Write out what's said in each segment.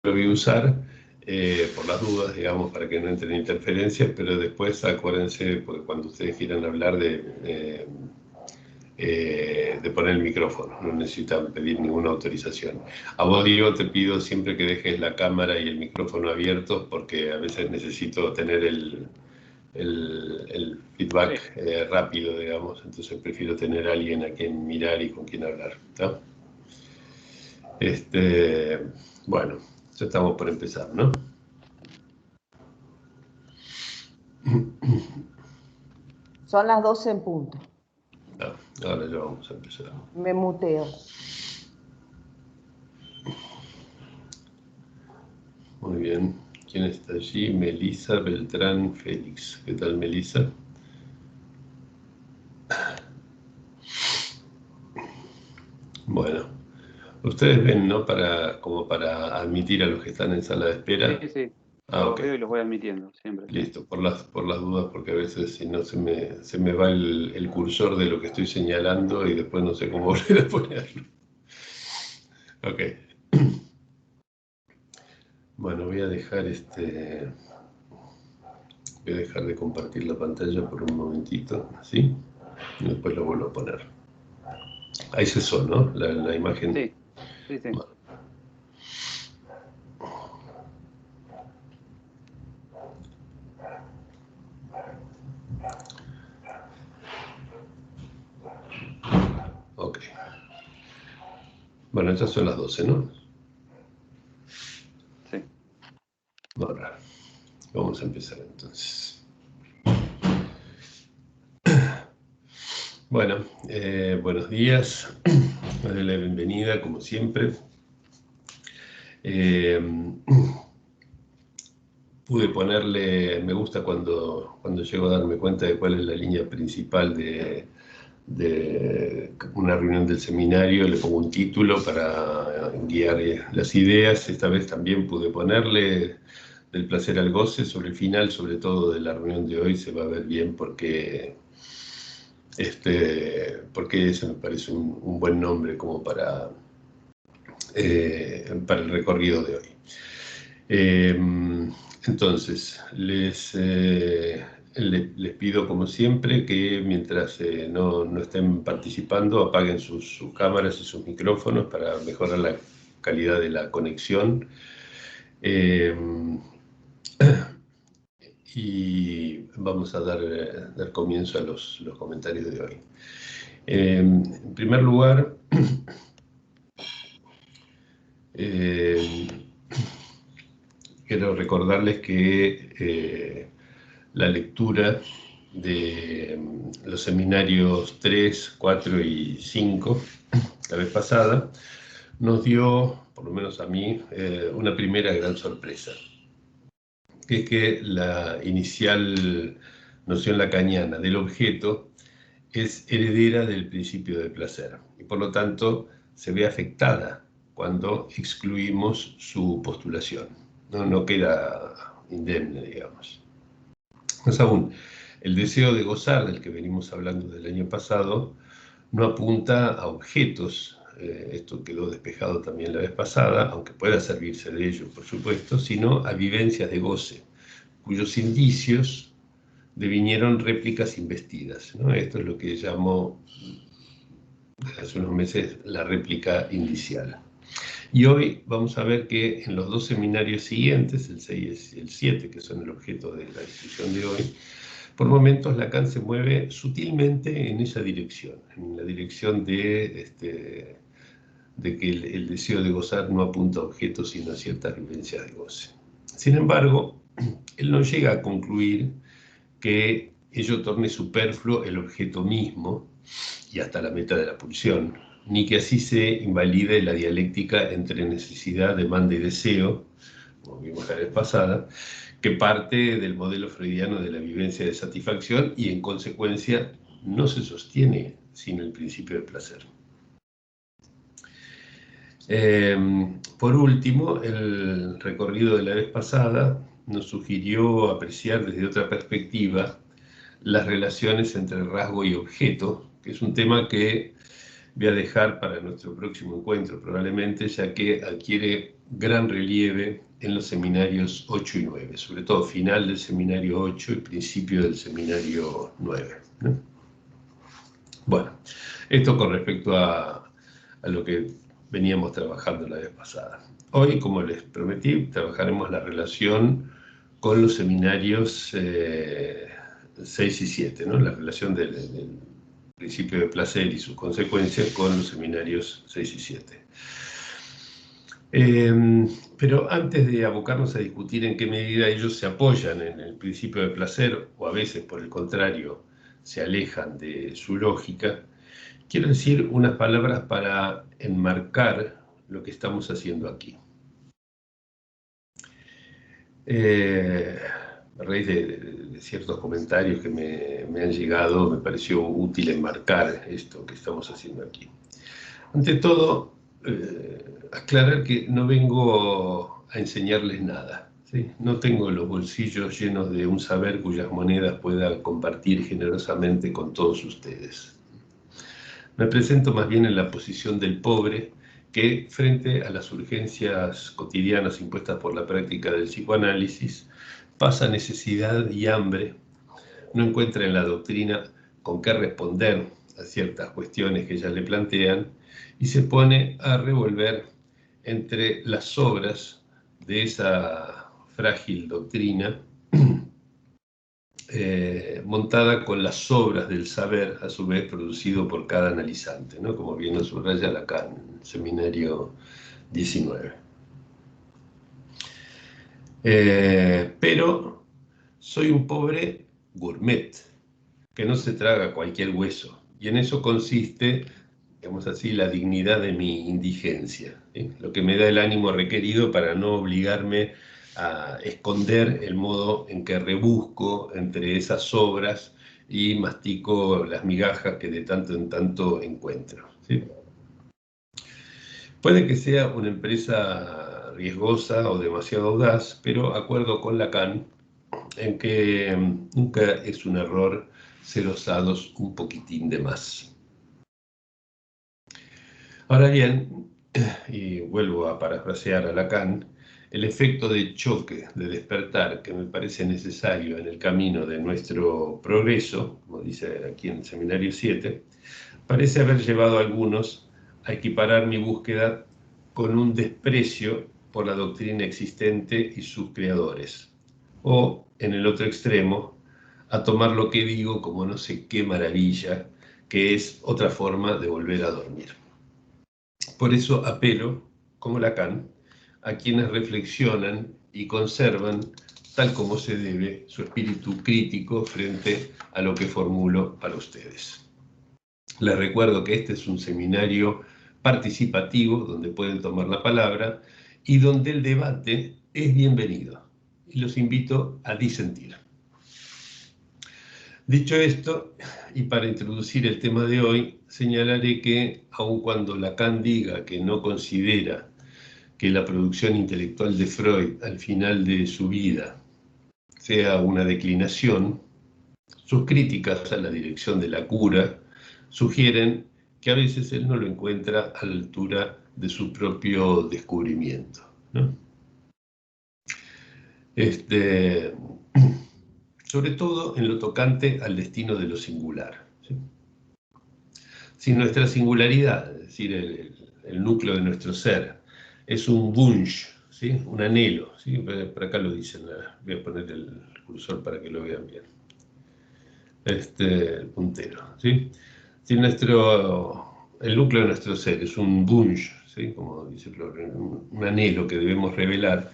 lo voy a usar por las dudas, digamos, para que no entren interferencias, pero después acuérdense, porque cuando ustedes quieran hablar de poner el micrófono, no necesitan pedir ninguna autorización. A vos, Diego, te pido siempre que dejes la cámara y el micrófono abiertos, porque a veces necesito tener el feedback rápido, digamos, entonces prefiero tener a alguien a quien mirar y con quien hablar, ¿no? Bueno, ya estamos por empezar, ¿no? Son las 12 en punto. Ahora ya vamos a empezar. Me muteo. Muy bien. ¿Quién está allí? Melissa Beltrán Félix. ¿Qué tal, Melissa? Bueno, ustedes ven, ¿no? Como para admitir a los que están en sala de espera. Sí, sí. Los okay. Veo y los voy admitiendo siempre. Listo, por las dudas, porque a veces si no se me va el cursor de lo que estoy señalando y después no sé cómo volver a ponerlo. Ok. Bueno, voy a dejar de compartir la pantalla por un momentito, ¿sí? Y después lo vuelvo a poner. Ahí cesó, ¿no? La imagen. Sí, sí, sí. Bueno. Ok. Bueno, estas son las 12, ¿no? Sí. Bueno, vamos a empezar entonces. Bueno, buenos días. Les doy la bienvenida, como siempre. Pude ponerle me gusta cuando llego a darme cuenta de cuál es la línea principal de una reunión del seminario, le pongo un título para guiar las ideas. Esta vez también pude ponerle del placer al goce. Sobre el final, sobre todo de la reunión de hoy, se va a ver bien porque ese me parece un buen nombre como para el recorrido de hoy. Entonces, les pido como siempre que mientras no estén participando apaguen sus cámaras y sus micrófonos para mejorar la calidad de la conexión. Y vamos a dar comienzo a los comentarios de hoy. En primer lugar, quiero recordarles que la lectura de los seminarios 3, 4 y 5, la vez pasada, nos dio, por lo menos a mí, una primera gran sorpresa, que es que la inicial noción lacaniana del objeto es heredera del principio del placer y por lo tanto se ve afectada cuando excluimos su postulación. No queda indemne, digamos. Más aún, el deseo de gozar del que venimos hablando del año pasado no apunta a objetos, esto quedó despejado también la vez pasada, aunque pueda servirse de ello, por supuesto, sino a vivencias de goce, cuyos indicios devinieron réplicas investidas, ¿no? Esto es lo que llamó hace unos meses la réplica indicial. Y hoy vamos a ver que en los dos seminarios siguientes, el 6 y el 7, que son el objeto de la discusión de hoy, por momentos Lacan se mueve sutilmente en esa dirección, en la dirección de que el deseo de gozar no apunta a objetos sino a ciertas vivencias de goce. Sin embargo, él no llega a concluir que ello torne superfluo el objeto mismo y hasta la meta de la pulsión, ni que así se invalide la dialéctica entre necesidad, demanda y deseo, como vimos la vez pasada, que parte del modelo freudiano de la vivencia de satisfacción y en consecuencia no se sostiene sin el principio del placer. Por último, el recorrido de la vez pasada nos sugirió apreciar desde otra perspectiva las relaciones entre rasgo y objeto, que es un tema que voy a dejar para nuestro próximo encuentro probablemente, ya que adquiere gran relieve en los seminarios 8 y 9, sobre todo final del seminario 8 y principio del seminario 9, ¿no? Bueno, esto con respecto a lo que veníamos trabajando la vez pasada. Hoy, como les prometí, trabajaremos la relación con los seminarios 6 y 7, ¿no? La relación del principio de placer y sus consecuencias con los seminarios 6 y 7. Pero antes de abocarnos a discutir en qué medida ellos se apoyan en el principio de placer, o a veces, por el contrario, se alejan de su lógica, quiero decir unas palabras para enmarcar lo que estamos haciendo aquí. A raíz de ciertos comentarios que me han llegado, me pareció útil enmarcar esto que estamos haciendo aquí. Ante todo, aclarar que no vengo a enseñarles nada, ¿sí? No tengo los bolsillos llenos de un saber cuyas monedas pueda compartir generosamente con todos ustedes. Me presento más bien en la posición del pobre que, frente a las urgencias cotidianas impuestas por la práctica del psicoanálisis, pasa necesidad y hambre, no encuentra en la doctrina con qué responder a ciertas cuestiones que ellas le plantean y se pone a revolver entre las sobras de esa frágil doctrina montada con las sobras del saber, a su vez producido por cada analizante, ¿no? Como bien nos subraya Lacan en el seminario 19. Pero soy un pobre gourmet, que no se traga cualquier hueso, y en eso consiste, digamos así, la dignidad de mi indigencia, ¿sí? Lo que me da el ánimo requerido para no obligarme a esconder el modo en que rebusco entre esas sobras y mastico las migajas que de tanto en tanto encuentro, ¿sí? Puede que sea una empresa riesgosa o demasiado audaz, pero acuerdo con Lacan en que nunca es un error ser osados un poquitín de más. Ahora bien, y vuelvo a parafrasear a Lacan, el efecto de choque, de despertar, que me parece necesario en el camino de nuestro progreso, como dice aquí en el Seminario 7, parece haber llevado a algunos a equiparar mi búsqueda con un desprecio por la doctrina existente y sus creadores, o, en el otro extremo, a tomar lo que digo como no sé qué maravilla, que es otra forma de volver a dormir. Por eso apelo, como Lacan, a quienes reflexionan y conservan, tal como se debe, su espíritu crítico frente a lo que formulo para ustedes. Les recuerdo que este es un seminario participativo donde pueden tomar la palabra y donde el debate es bienvenido. Y los invito a disentir. Dicho esto, y para introducir el tema de hoy, señalaré que, aun cuando Lacan diga que no considera que la producción intelectual de Freud al final de su vida sea una declinación, sus críticas a la dirección de la cura sugieren que a veces él no lo encuentra a la altura de su propio descubrimiento, ¿no? Sobre todo en lo tocante al destino de lo singular, ¿sí? Si nuestra singularidad, es decir, el núcleo de nuestro ser, es un Wunsch, ¿sí? Un anhelo, ¿sí? Por acá lo dicen, voy a poner el cursor para que lo vean bien, el puntero, ¿sí? Si el núcleo de nuestro ser es un Wunsch, ¿sí? Como dice Florian, un anhelo que debemos revelar,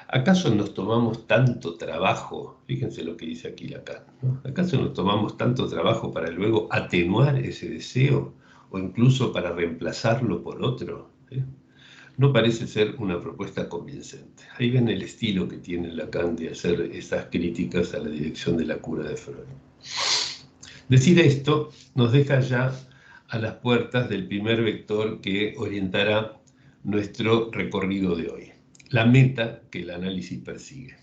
¿acaso nos tomamos tanto trabajo? Fíjense lo que dice aquí Lacan, ¿no? ¿Acaso nos tomamos tanto trabajo para luego atenuar ese deseo o incluso para reemplazarlo por otro? ¿Sí? No parece ser una propuesta convincente. Ahí ven el estilo que tiene Lacan de hacer esas críticas a la dirección de la cura de Freud. Decir esto nos deja ya a las puertas del primer vector que orientará nuestro recorrido de hoy, la meta que el análisis persigue.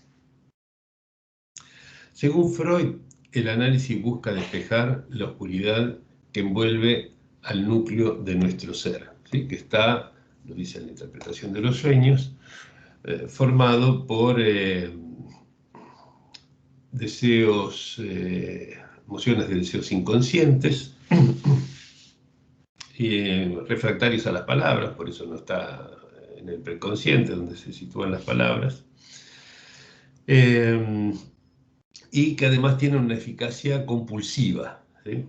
Según Freud, el análisis busca despejar la oscuridad que envuelve al núcleo de nuestro ser, ¿sí? Que está lo dice en la interpretación de los sueños, formado por deseos, emociones de deseos inconscientes, refractarios a las palabras, por eso no está en el preconsciente, donde se sitúan las palabras, y que además tienen una eficacia compulsiva, ¿sí?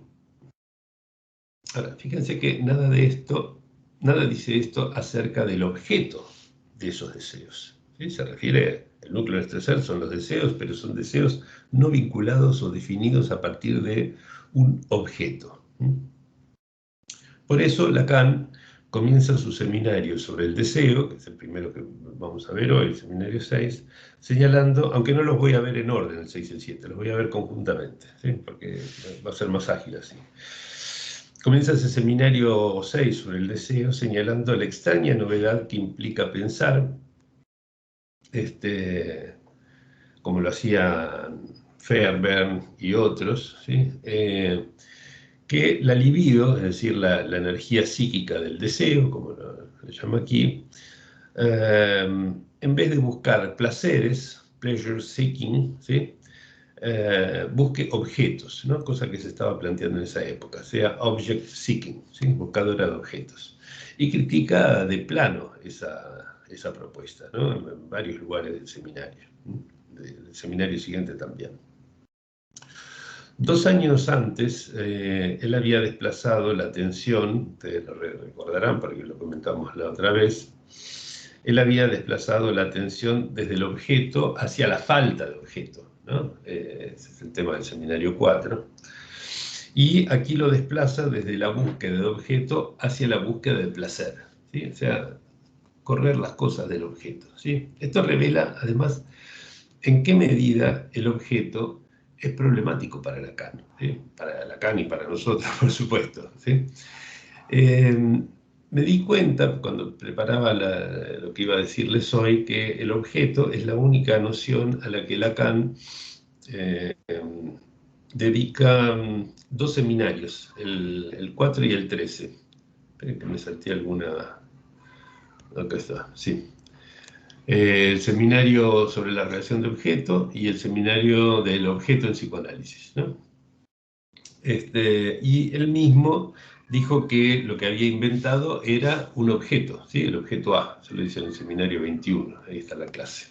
Ahora, fíjense que nada dice esto acerca del objeto de esos deseos, ¿sí? Se refiere, el núcleo de nuestro ser son los deseos, pero son deseos no vinculados o definidos a partir de un objeto. Por eso Lacan comienza su seminario sobre el deseo, que es el primero que vamos a ver hoy, el seminario 6, señalando, aunque no los voy a ver en orden, el 6 y el 7, los voy a ver conjuntamente, ¿sí? Porque va a ser más ágil así. Comienza ese seminario 6 sobre el deseo, señalando la extraña novedad que implica pensar, como lo hacían Fairbairn y otros, ¿sí? Que la libido, es decir, la energía psíquica del deseo, como lo llama aquí, en vez de buscar placeres, pleasure seeking, ¿sí? Busque objetos, ¿no? Cosa que se estaba planteando en esa época, sea object seeking, ¿sí? Buscadora de objetos. Y critica de plano esa propuesta, ¿no? En varios lugares del seminario, del seminario siguiente también. 2 años antes, él había desplazado la atención, ustedes lo recordarán porque lo comentamos la otra vez, él había desplazado la atención desde el objeto hacia la falta de objeto, ¿no? Ese es el tema del seminario 4. Y aquí lo desplaza desde la búsqueda de objeto hacia la búsqueda del placer, ¿sí? O sea, correr las cosas del objeto, ¿sí? Esto revela, además, en qué medida el objeto es problemático para Lacan, ¿sí? Para Lacan y para nosotros, por supuesto, ¿sí? Me di cuenta, cuando preparaba lo que iba a decirles hoy, que el objeto es la única noción a la que Lacan dedica 2 seminarios, el 4 y el 13. Esperen que me salté alguna... Acá está, sí. El seminario sobre la relación de objeto y el seminario del objeto en psicoanálisis, ¿no? Y él mismo dijo que lo que había inventado era un objeto, ¿sí? El objeto A, se lo dice en el seminario 21, ahí está la clase.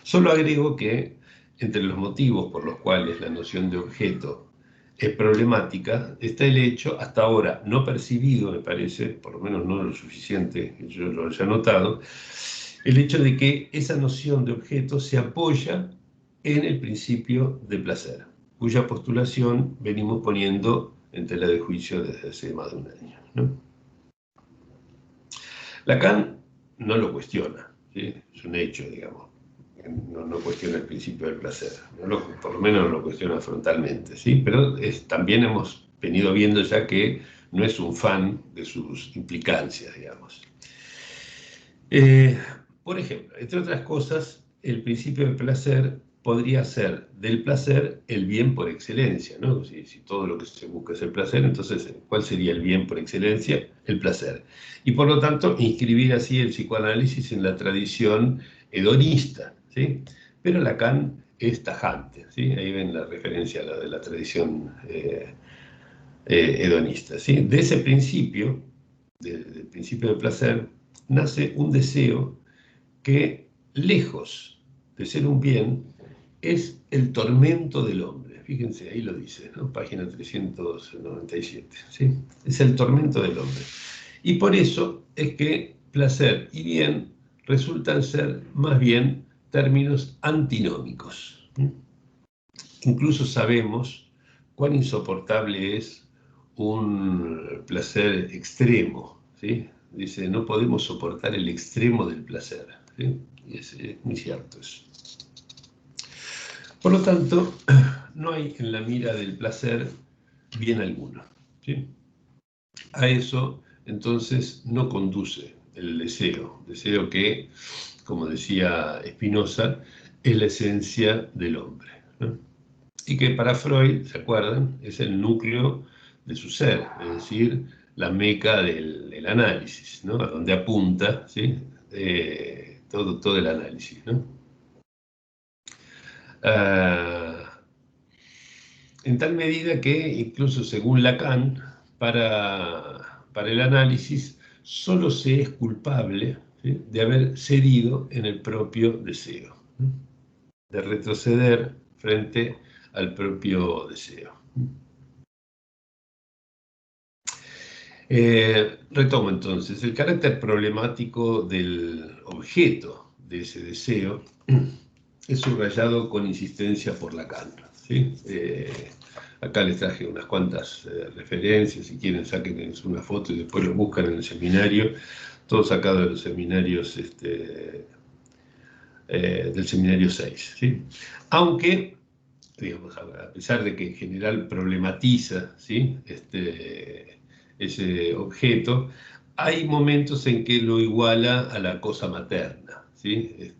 Solo agrego que entre los motivos por los cuales la noción de objeto es problemática está el hecho, hasta ahora no percibido, me parece, por lo menos no lo suficiente que yo lo haya notado, el hecho de que esa noción de objeto se apoya en el principio de placer, cuya postulación venimos poniendo en tela de juicio desde hace más de un año, ¿no? Lacan no lo cuestiona, ¿sí? Es un hecho, digamos. No cuestiona el principio del placer, por lo menos no lo cuestiona frontalmente, ¿sí? Pero también hemos venido viendo ya que no es un fan de sus implicancias, digamos. Por ejemplo, entre otras cosas, el principio del placer podría ser del placer el bien por excelencia, ¿no? Si todo lo que se busca es el placer, entonces, ¿cuál sería el bien por excelencia? El placer. Y por lo tanto, inscribir así el psicoanálisis en la tradición hedonista, ¿sí? Pero Lacan es tajante, ¿sí? Ahí ven la referencia a la de la tradición hedonista, ¿sí? De ese principio, del principio del placer, nace un deseo que, lejos de ser un bien, es el tormento del hombre. Fíjense, ahí lo dice, ¿no? Página 397, ¿sí? Es el tormento del hombre. Y por eso es que placer y bien resultan ser más bien términos antinómicos. Incluso sabemos cuán insoportable es un placer extremo, ¿sí? Dice, no podemos soportar el extremo del placer, ¿sí? Y es muy cierto eso. Por lo tanto, no hay en la mira del placer bien alguno, ¿sí? A eso, entonces, no conduce el deseo que, como decía Spinoza, es la esencia del hombre, ¿no? Y que para Freud, ¿se acuerdan?, es el núcleo de su ser, es decir, la meca del análisis, ¿no? A donde apunta, ¿sí? Todo el análisis, ¿no? En tal medida que, incluso según Lacan, para el análisis, solo se es culpable, ¿sí?, de haber cedido en el propio deseo, ¿no?, de retroceder frente al propio deseo. Retomo entonces, el carácter problemático del objeto de ese deseo es subrayado con insistencia por Lacan, ¿sí? Acá les traje unas cuantas referencias, si quieren saquen una foto y después lo buscan en el seminario, todo sacado de los seminarios, del seminario 6, ¿sí? Aunque, digamos, a pesar de que en general problematiza, ¿sí?, ese objeto, hay momentos en que lo iguala a la cosa materna, ¿sí?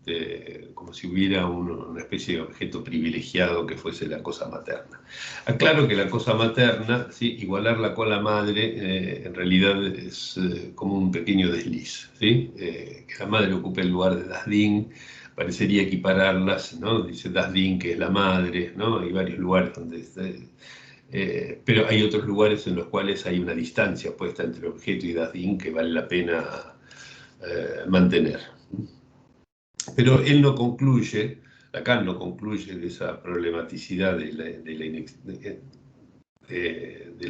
Como si hubiera una especie de objeto privilegiado que fuese la cosa materna. Aclaro que la cosa materna, ¿sí?, igualarla con la madre, en realidad es como un pequeño desliz, ¿sí? Que la madre ocupe el lugar de Dasdin, parecería equipararlas, ¿no? Dice Dasdin que es la madre, ¿no? Hay varios lugares donde pero hay otros lugares en los cuales hay una distancia puesta entre objeto y Dasdin que vale la pena mantener. Pero él no concluye, Lacan no concluye de esa problematicidad del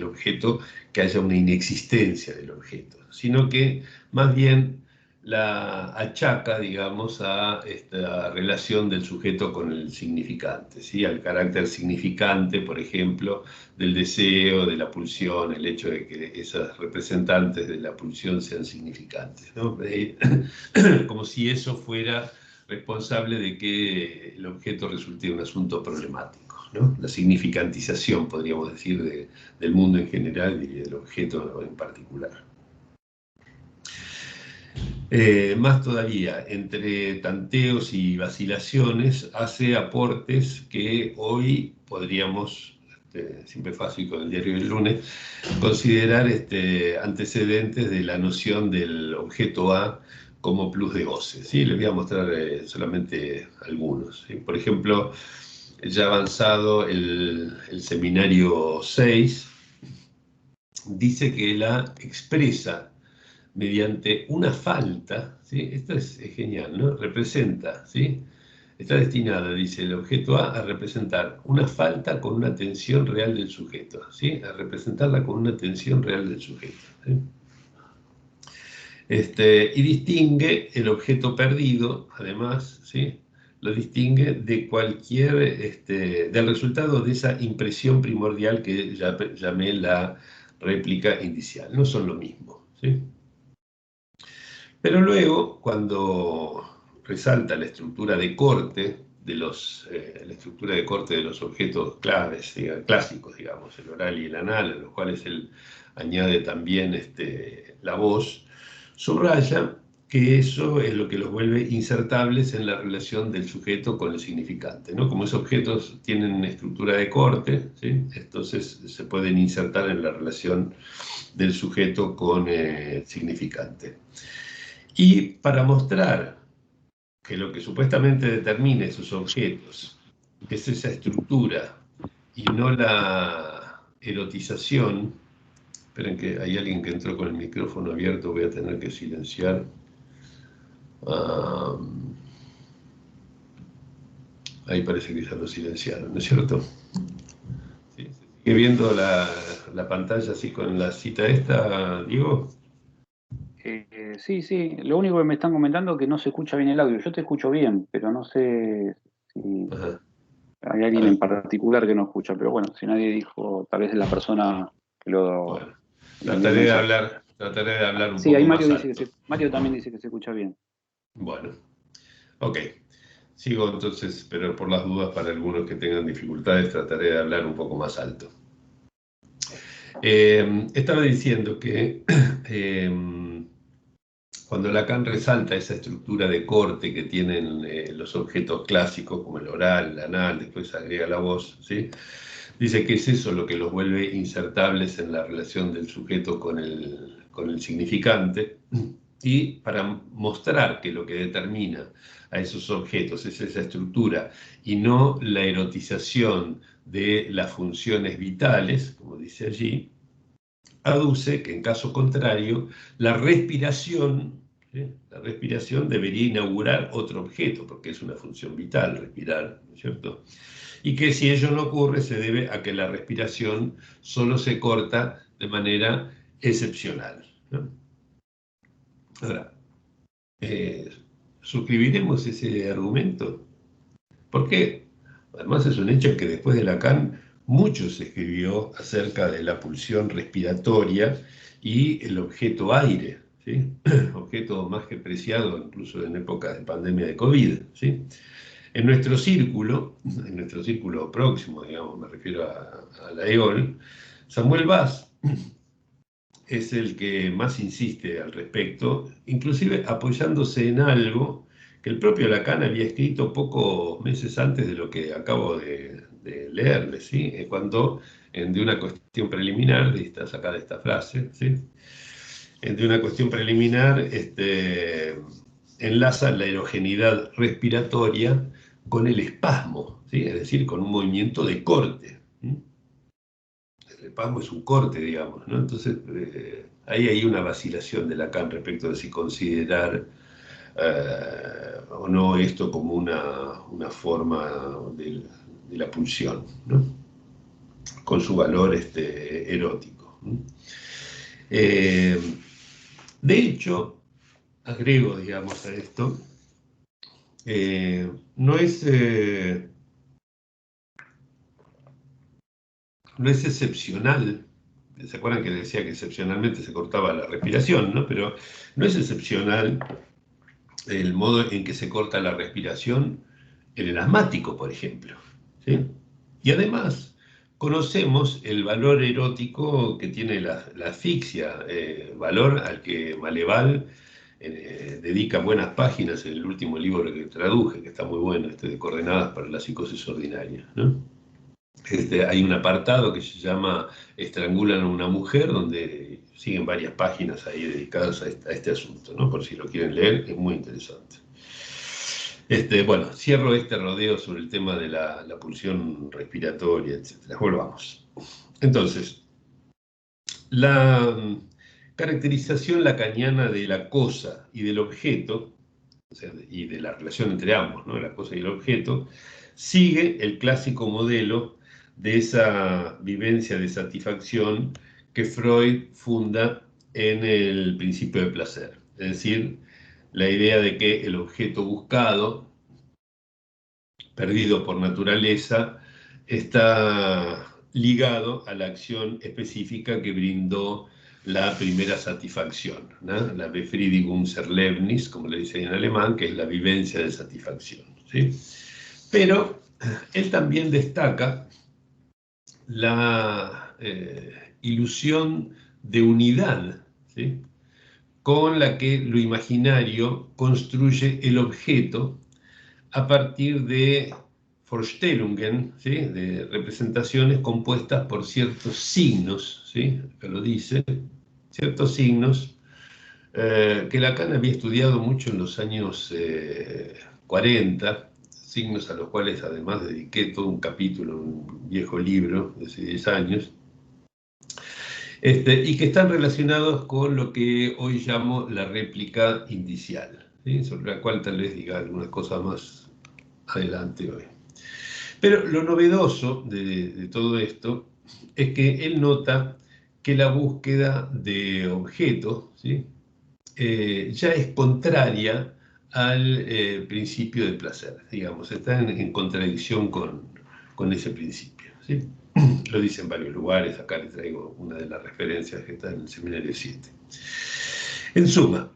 objeto que haya una inexistencia del objeto, sino que más bien la achaca, digamos, a esta relación del sujeto con el significante, ¿sí?, al carácter significante, por ejemplo, del deseo, de la pulsión, el hecho de que esas representantes de la pulsión sean significantes, ¿no? Como si eso fuera responsable de que el objeto resulte un asunto problemático, ¿no? La significantización, podríamos decir, del mundo en general y del objeto en particular. Más todavía, entre tanteos y vacilaciones, hace aportes que hoy podríamos, siempre fácil con el diario del lunes, considerar antecedentes de la noción del objeto A como plus de goce, ¿sí? Les voy a mostrar solamente algunos, ¿sí? Por ejemplo, ya avanzado el seminario 6, dice que la expresa mediante una falta, ¿sí? Esto es genial, ¿no? Representa, ¿sí? Está destinada, dice el objeto A representar una falta con una tensión real del sujeto, ¿sí? A representarla con una tensión real del sujeto, ¿sí? Y distingue el objeto perdido, además, ¿sí?, lo distingue de cualquier, del resultado de esa impresión primordial que llamé la réplica indicial. No son lo mismo, ¿sí? Pero luego, cuando resalta la estructura de corte de los objetos claves, clásicos, digamos, el oral y el anal, a los cuales él añade también la voz, subraya que eso es lo que los vuelve insertables en la relación del sujeto con el significante, ¿no? Como esos objetos tienen estructura de corte, ¿sí?, entonces se pueden insertar en la relación del sujeto con el significante. Y para mostrar que lo que supuestamente determina esos objetos es esa estructura y no la erotización, esperen que hay alguien que entró con el micrófono abierto, voy a tener que silenciar. Ahí parece que ya lo silenciaron, ¿no es cierto? ¿Sí? ¿Se sigue viendo la pantalla así con la cita esta, Diego? Sí, sí. Lo único que me están comentando es que no se escucha bien el audio. Yo te escucho bien, pero no sé si Ajá. hay alguien en particular que no escucha. Pero bueno, si nadie dijo, tal vez es la persona que lo Bueno, envió el mensaje. trataré de hablar un Sí, ahí poco Mario más dice alto. Mario también dice que se escucha bien. Bueno, ok. Sigo entonces, pero por las dudas para algunos que tengan dificultades trataré de hablar un poco más alto. Estaba diciendo que cuando Lacan resalta esa estructura de corte que tienen los objetos clásicos como el oral, el anal, después agrega la voz, ¿sí?, Dice que es eso lo que los vuelve insertables en la relación del sujeto con el significante, y para mostrar que lo que determina a esos objetos es esa estructura y no la erotización de las funciones vitales, como dice allí, aduce que en caso contrario la respiración, ¿sí?, la respiración debería inaugurar otro objeto, porque es una función vital respirar, ¿no es cierto? Y que si ello no ocurre se debe a que la respiración solo se corta de manera excepcional, ¿no? Ahora, ¿suscribiremos ese argumento? Porque además es un hecho que después de Lacan mucho se escribió acerca de la pulsión respiratoria y el objeto aire, ¿sí? Objeto más que preciado incluso en épocas de pandemia de COVID, ¿sí? En nuestro círculo próximo, digamos, me refiero a la EOL, Samuel Vaz es el que más insiste al respecto, inclusive apoyándose en algo que el propio Lacan había escrito pocos meses antes de lo que acabo de leerle, ¿sí? Cuando de una cuestión preliminar, está sacada esta frase, ¿sí? De una cuestión preliminar enlaza la erogeneidad respiratoria con el espasmo, ¿sí? Es decir, con un movimiento de corte, ¿sí? El espasmo es un corte, digamos, ¿no? Entonces, ahí hay una vacilación de Lacan respecto de si considerar o no esto como una forma de la pulsión, ¿no? Con su valor erótico, ¿no? De hecho, agrego, digamos, a esto, no es excepcional. ¿Se acuerdan que decía que excepcionalmente se cortaba la respiración, ¿no? Pero no es excepcional el modo en que se corta la respiración en el asmático, por ejemplo, ¿sí? Y además conocemos el valor erótico que tiene la asfixia, valor al que Maleval dedica buenas páginas en el último libro que traduje, que está muy bueno, de Coordenadas para la psicosis ordinaria, ¿no? Hay un apartado que se llama Estrangulan a una mujer, donde siguen varias páginas ahí dedicadas a este asunto, ¿no? Por si lo quieren leer, es muy interesante. Bueno, cierro este rodeo sobre el tema de la pulsión respiratoria, etc. Volvamos. Entonces, la caracterización lacaniana de la cosa y del objeto, o sea, y de la relación entre ambos, ¿no? La cosa y el objeto, sigue el clásico modelo de esa vivencia de satisfacción que Freud funda en el principio de placer. Es decir, la idea de que el objeto buscado, perdido por naturaleza, está ligado a la acción específica que brindó la primera satisfacción, ¿no? La Befriedigungserlebnis, como le dice en alemán, que es la vivencia de satisfacción, ¿sí? Pero él también destaca la ilusión de unidad, ¿sí?, con la que lo imaginario construye el objeto a partir de Vorstellungen, ¿sí?, de representaciones compuestas por ciertos signos, ¿sí?, acá lo dice, ciertos signos que Lacan había estudiado mucho en los años 40, signos a los cuales además dediqué todo un capítulo, un viejo libro de hace 10 años, y que están relacionados con lo que hoy llamo la réplica indicial, ¿sí?, sobre la cual tal vez diga algunas cosas más adelante hoy. Pero lo novedoso de todo esto es que él nota que la búsqueda de objetos, ¿sí?, ya es contraria al principio del placer, digamos, está en contradicción con ese principio, ¿sí? Lo dice en varios lugares, acá les traigo una de las referencias que está en el Seminario 7. En suma,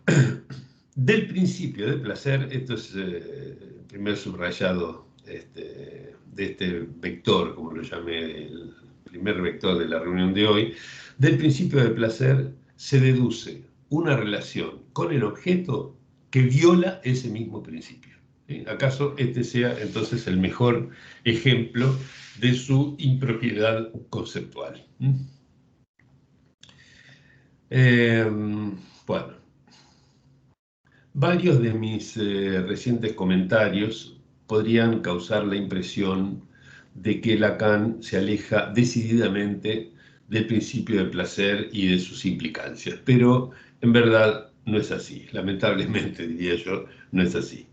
del principio del placer, esto es el primer subrayado de este vector, como lo llamé, el primer vector de la reunión de hoy, del principio del placer se deduce una relación con el objeto que viola ese mismo principio. ¿Sí? ¿Acaso este sea entonces el mejor ejemplo de su impropiedad conceptual? Bueno, varios de mis recientes comentarios podrían causar la impresión de que Lacan se aleja decididamente del principio del placer y de sus implicancias, pero en verdad no es así, lamentablemente diría yo, no es así.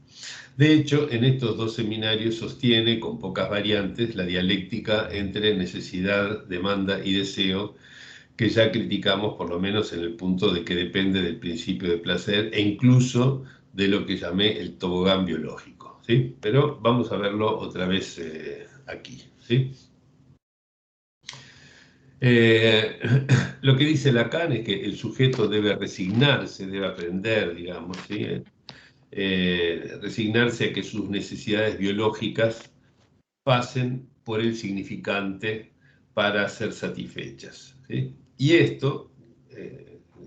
De hecho, en estos dos seminarios sostiene, con pocas variantes, la dialéctica entre necesidad, demanda y deseo, que ya criticamos por lo menos en el punto de que depende del principio de placer e incluso de lo que llamé el tobogán biológico, ¿sí? Pero vamos a verlo otra vez aquí, ¿sí? Lo que dice Lacan es que el sujeto debe resignarse, debe aprender, digamos, ¿sí? Resignarse a que sus necesidades biológicas pasen por el significante para ser satisfechas, ¿sí? Y esto,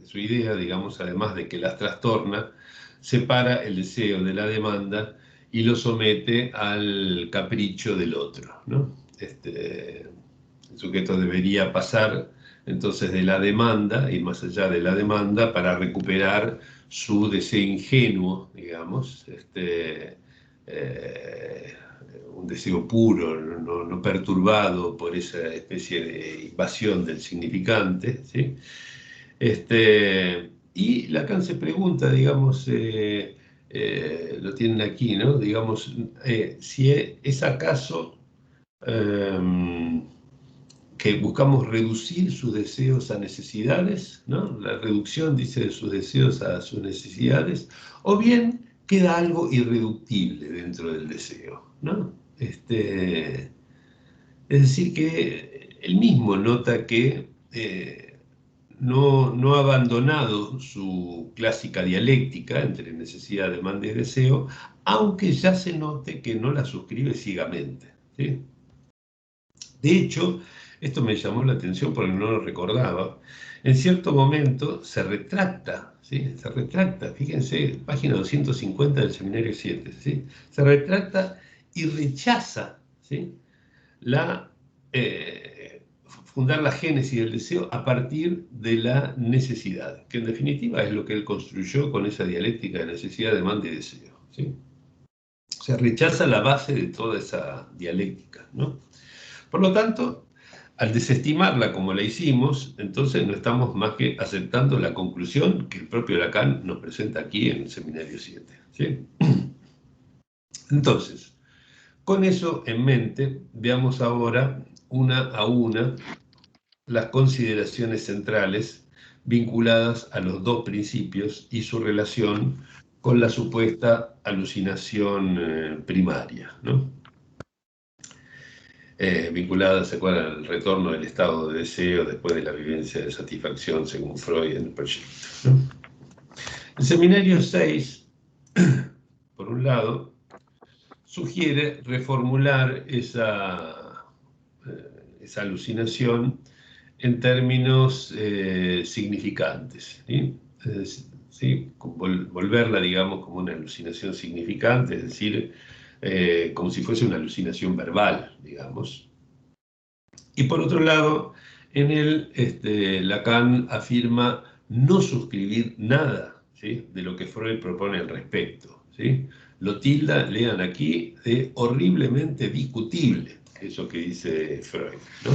su idea, digamos, además de que las trastorna, separa el deseo de la demanda y lo somete al capricho del otro, ¿no? El sujeto debería pasar entonces de la demanda y más allá de la demanda para recuperar su deseo ingenuo, digamos, un deseo puro, no perturbado por esa especie de invasión del significante, ¿sí? Y Lacan se pregunta, digamos, lo tienen aquí, ¿no? Digamos, si es acaso que buscamos reducir sus deseos a necesidades, ¿no? La reducción, dice, de sus deseos a sus necesidades, o bien queda algo irreductible dentro del deseo, ¿no? Es decir, que él mismo nota que no ha abandonado su clásica dialéctica entre necesidad, demanda y deseo, aunque ya se note que no la suscribe ciegamente, ¿sí? De hecho, esto me llamó la atención porque no lo recordaba. En cierto momento se retracta, ¿sí? Se retracta, fíjense, página 250 del Seminario 7, ¿sí? Se retracta y rechaza, ¿sí? Fundar la génesis del deseo a partir de la necesidad, que en definitiva es lo que él construyó con esa dialéctica de necesidad, demanda y deseo, ¿sí? Se rechaza la base de toda esa dialéctica, ¿no? Por lo tanto, al desestimarla como la hicimos, entonces no estamos más que aceptando la conclusión que el propio Lacan nos presenta aquí en el Seminario 7, ¿sí? Entonces, con eso en mente, veamos ahora una a una las consideraciones centrales vinculadas a los dos principios y su relación con la supuesta alucinación primaria, ¿no? Vinculada, ¿se acuerdan?, al retorno del estado de deseo después de la vivencia de satisfacción, según Freud en el proyecto, ¿no? El Seminario 6, por un lado, sugiere reformular esa alucinación en términos significantes, ¿sí? ¿Sí? Volverla, digamos, como una alucinación significante, es decir, como si fuese una alucinación verbal, digamos. Y por otro lado, en él Lacan afirma no suscribir nada, ¿sí?, de lo que Freud propone al respecto, ¿sí? Lo tilda, lean aquí, de horriblemente discutible, eso que dice Freud, ¿no?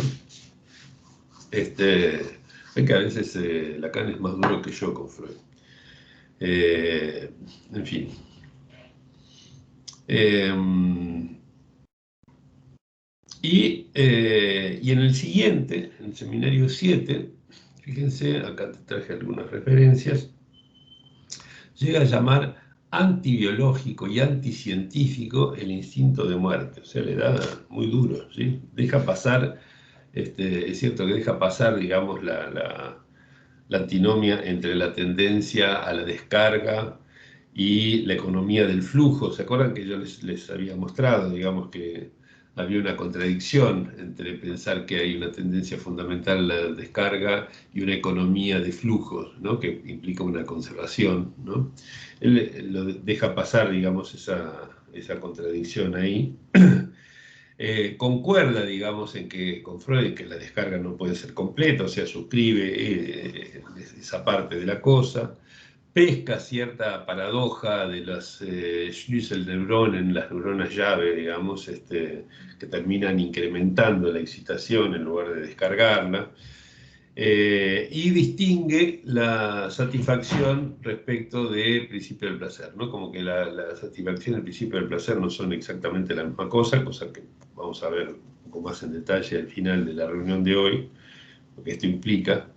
Ven que a veces Lacan es más duro que yo con Freud. En fin. Y en el siguiente, en el Seminario 7, fíjense, acá te traje algunas referencias, llega a llamar antibiológico y anticientífico el instinto de muerte, o sea, le da muy duro, ¿sí? Deja pasar, es cierto que deja pasar, digamos, la antinomia entre la tendencia a la descarga y la economía del flujo. ¿Se acuerdan que yo les había mostrado, digamos, que había una contradicción entre pensar que hay una tendencia fundamental a la descarga y una economía de flujos, ¿no?, que implica una conservación, ¿no? Él lo deja pasar, digamos, esa contradicción ahí. Concuerda, digamos, con Freud, que la descarga no puede ser completa, o sea, suscribe esa parte de la cosa. Pesca cierta paradoja de las Schlüsselneuronen, en las neuronas llave, digamos, que terminan incrementando la excitación en lugar de descargarla. Y distingue la satisfacción respecto del principio del placer, ¿no? Como que la satisfacción y el principio del placer no son exactamente la misma cosa que vamos a ver un poco más en detalle al final de la reunión de hoy, lo que esto implica.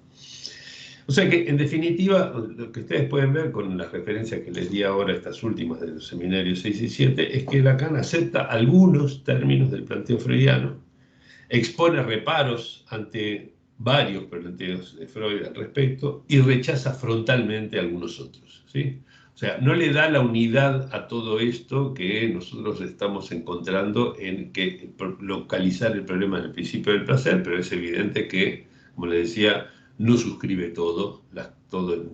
O sea que, en definitiva, lo que ustedes pueden ver con las referencias que les di ahora, estas últimas de los seminarios 6 y 7, es que Lacan acepta algunos términos del planteo freudiano, expone reparos ante varios planteos de Freud al respecto y rechaza frontalmente algunos otros, ¿sí? O sea, no le da la unidad a todo esto que nosotros estamos encontrando en que localizar el problema en el principio del placer, pero es evidente que, como les decía, no suscribe todo,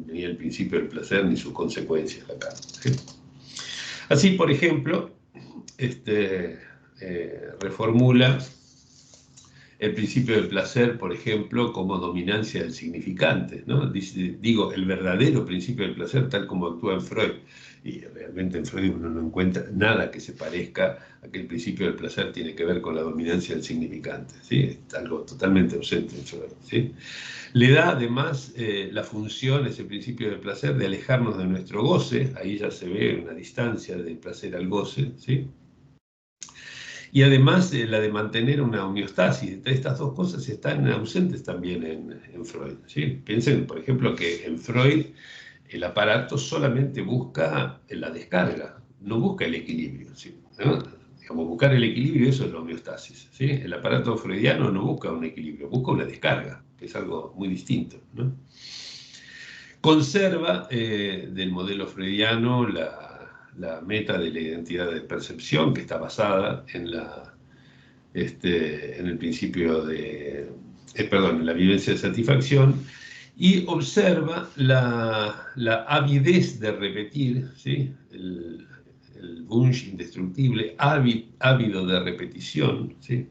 ni el principio del placer ni sus consecuencias acá, ¿sí? Así, por ejemplo, reformula el principio del placer, por ejemplo, como dominancia del significante, ¿no? Digo, el verdadero principio del placer, tal como actúa en Freud. Y realmente en Freud uno no encuentra nada que se parezca a que el principio del placer tiene que ver con la dominancia del significante, ¿sí? Es algo totalmente ausente en Freud, ¿sí? Le da además la función, ese principio del placer, de alejarnos de nuestro goce. Ahí ya se ve una distancia del placer al goce, ¿sí? Y además la de mantener una homeostasis. Estas dos cosas están ausentes también en Freud, ¿sí? Piensen, por ejemplo, que en Freud el aparato solamente busca la descarga, no busca el equilibrio, ¿sí? ¿No? Digamos, buscar el equilibrio, eso es la homeostasis, ¿sí? El aparato freudiano no busca un equilibrio, busca una descarga, que es algo muy distinto, ¿no? Conserva del modelo freudiano la meta de la identidad de percepción, que está basada en el principio en la vivencia de satisfacción, y observa la avidez de repetir, ¿sí? El Wunsch indestructible, ávido de repetición, ¿sí?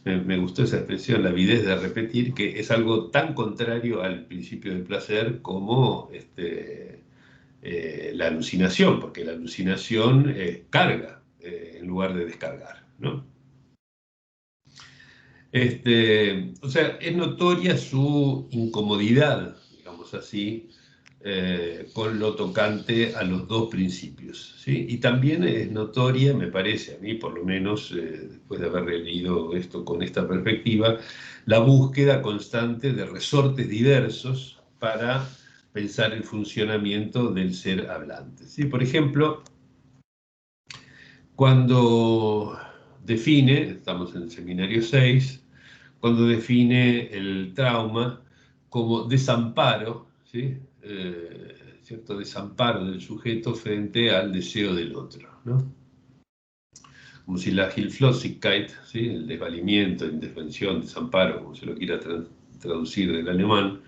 Me gustó esa expresión, la avidez de repetir, que es algo tan contrario al principio del placer como la alucinación, porque la alucinación carga en lugar de descargar, ¿no? O sea, es notoria su incomodidad, digamos así, con lo tocante a los dos principios, ¿sí? Y también es notoria, me parece a mí, por lo menos después de haber leído esto con esta perspectiva, la búsqueda constante de resortes diversos para pensar el funcionamiento del ser hablante, ¿sí? Por ejemplo, cuando define, estamos en el seminario 6, cuando define el trauma como desamparo, ¿sí? Cierto desamparo del sujeto frente al deseo del otro, ¿no? Como si la Hilflosigkeit, ¿sí? El desvalimiento, indefensión, desamparo, como se lo quiera traducir del alemán,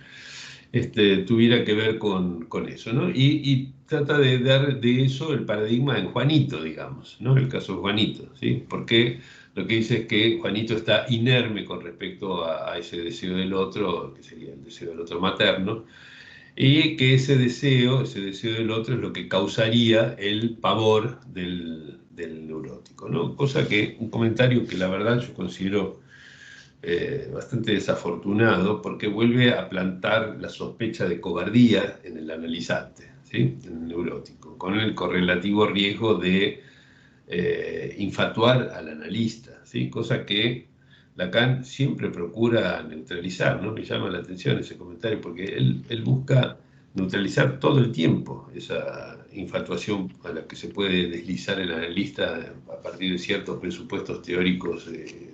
tuviera que ver con eso, ¿no? Y trata de dar de eso el paradigma en Juanito, digamos, ¿no? El caso de Juanito, ¿sí? Porque lo que dice es que Juanito está inerme con respecto a ese deseo del otro, que sería el deseo del otro materno, y que ese deseo del otro es lo que causaría el pavor del neurótico, ¿no? Cosa que, un comentario que la verdad yo considero bastante desafortunado, porque vuelve a plantar la sospecha de cobardía en el analizante, ¿sí? En el neurótico, con el correlativo riesgo de infatuar al analista, ¿sí? Cosa que Lacan siempre procura neutralizar, ¿no? Me llama la atención ese comentario, porque él busca neutralizar todo el tiempo esa infatuación a la que se puede deslizar el analista a partir de ciertos presupuestos teóricos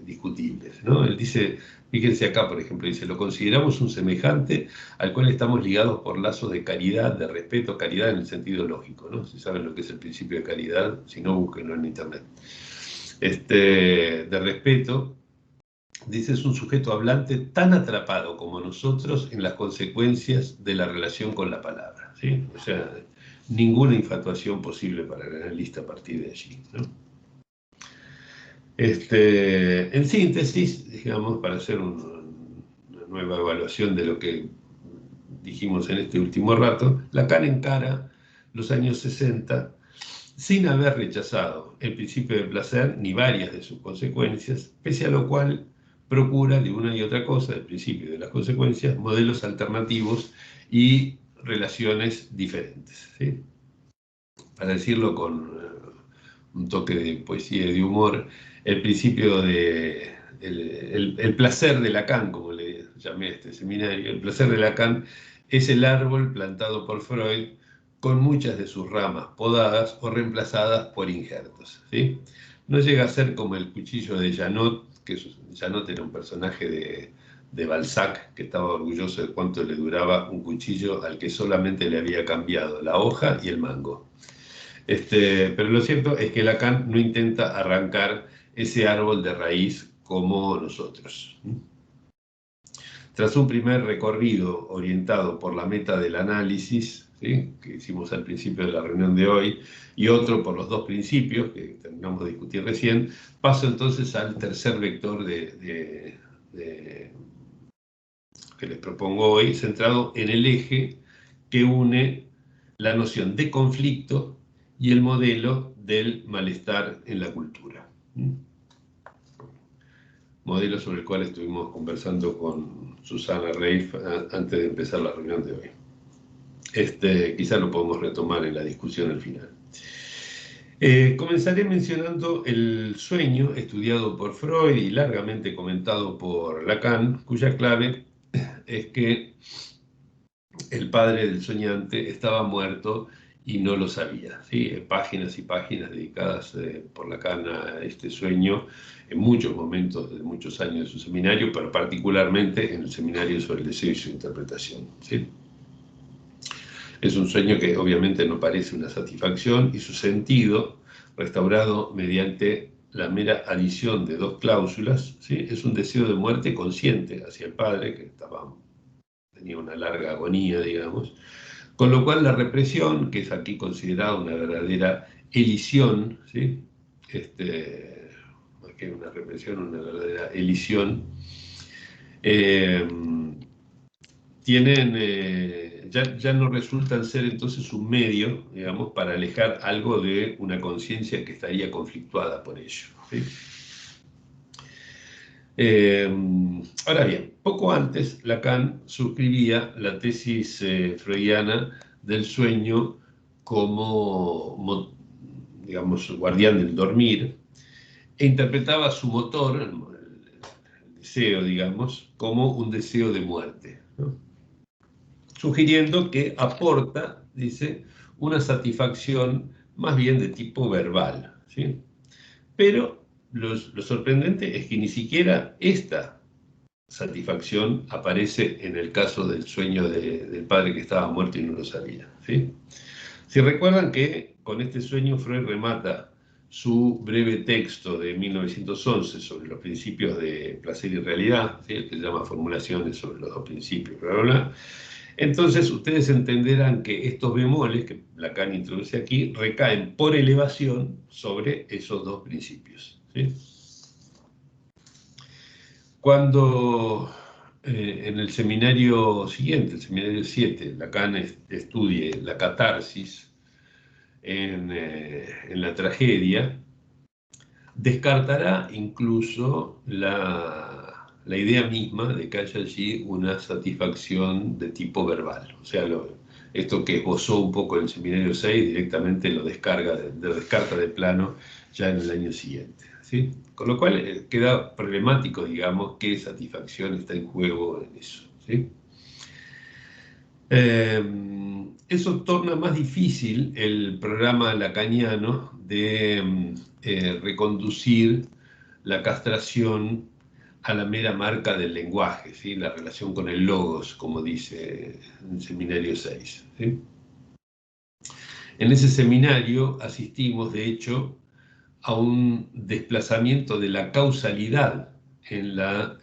discutibles, ¿no? Él dice, fíjense acá, por ejemplo, dice, lo consideramos un semejante al cual estamos ligados por lazos de caridad, de respeto, caridad en el sentido lógico, ¿no? Si saben lo que es el principio de caridad, si no, búsquenlo en internet. De respeto, dice, es un sujeto hablante tan atrapado como nosotros en las consecuencias de la relación con la palabra, ¿sí? O sea, ninguna infatuación posible para el analista a partir de allí, ¿no? En síntesis, digamos, para hacer una nueva evaluación de lo que dijimos en este último rato, Lacan encara los años 60 sin haber rechazado el principio del placer ni varias de sus consecuencias, pese a lo cual procura de una y otra cosa, del principio y de las consecuencias, modelos alternativos y relaciones diferentes, ¿sí? Para decirlo con un toque de poesía y de humor, el principio de el placer de Lacan, como le llamé a este seminario, el placer de Lacan es el árbol plantado por Freud con muchas de sus ramas podadas o reemplazadas por injertos, ¿sí? No llega a ser como el cuchillo de Janot, que Janot era un personaje de Balzac, que estaba orgulloso de cuánto le duraba un cuchillo al que solamente le había cambiado la hoja y el mango. Pero lo cierto es que Lacan no intenta arrancar ese árbol de raíz como nosotros. Tras un primer recorrido orientado por la meta del análisis, ¿sí?, que hicimos al principio de la reunión de hoy, y otro por los dos principios que terminamos de discutir recién, paso entonces al tercer vector que les propongo hoy, centrado en el eje que une la noción de conflicto y el modelo del malestar en la cultura. Modelo sobre el cual estuvimos conversando con Susana Reif antes de empezar la reunión de hoy. Quizá lo podemos retomar en la discusión al final. Comenzaré mencionando el sueño estudiado por Freud y largamente comentado por Lacan, cuya clave es que el padre del soñante estaba muerto y no lo sabía, ¿sí? Páginas y páginas dedicadas por Lacan a este sueño en muchos momentos de muchos años de su seminario, pero particularmente en el seminario sobre el deseo y su interpretación, ¿sí? Es un sueño que obviamente no parece una satisfacción y su sentido, restaurado mediante la mera adición de dos cláusulas, ¿sí?, es un deseo de muerte consciente hacia el padre, que tenía una larga agonía, digamos, con lo cual la represión, que es aquí considerada una verdadera elisión, ¿sí?, más que una represión, una verdadera elisión, ya no resultan ser entonces un medio, digamos, para alejar algo de una conciencia que estaría conflictuada por ello, ¿sí? Ahora bien, poco antes Lacan suscribía la tesis freudiana del sueño como, digamos, guardián del dormir, e interpretaba su motor, el deseo, digamos, como un deseo de muerte, ¿no?, sugiriendo que aporta, dice, una satisfacción más bien de tipo verbal, ¿sí? Pero lo sorprendente es que ni siquiera esta satisfacción aparece en el caso del sueño del padre que estaba muerto y no lo sabía, ¿sí? Si recuerdan que con este sueño Freud remata su breve texto de 1911 sobre los principios de placer y realidad, ¿sí?, que se llama Formulaciones sobre los dos principios, bla, bla, bla. Entonces ustedes entenderán que estos bemoles que Lacan introduce aquí recaen por elevación sobre esos dos principios, ¿sí? Cuando en el seminario siguiente, el seminario 7, Lacan estudie la catarsis en la tragedia, descartará incluso la idea misma de que haya allí una satisfacción de tipo verbal. O sea, esto que esbozó un poco en el seminario 6 directamente lo descarta de plano ya en el año siguiente, ¿sí? Con lo cual queda problemático, digamos, qué satisfacción está en juego en eso, ¿sí? Eso torna más difícil el programa lacaniano de reconducir la castración a la mera marca del lenguaje, ¿sí?, la relación con el logos, como dice en el seminario 6, ¿sí? En ese seminario asistimos, de hecho, a un desplazamiento de la causalidad en la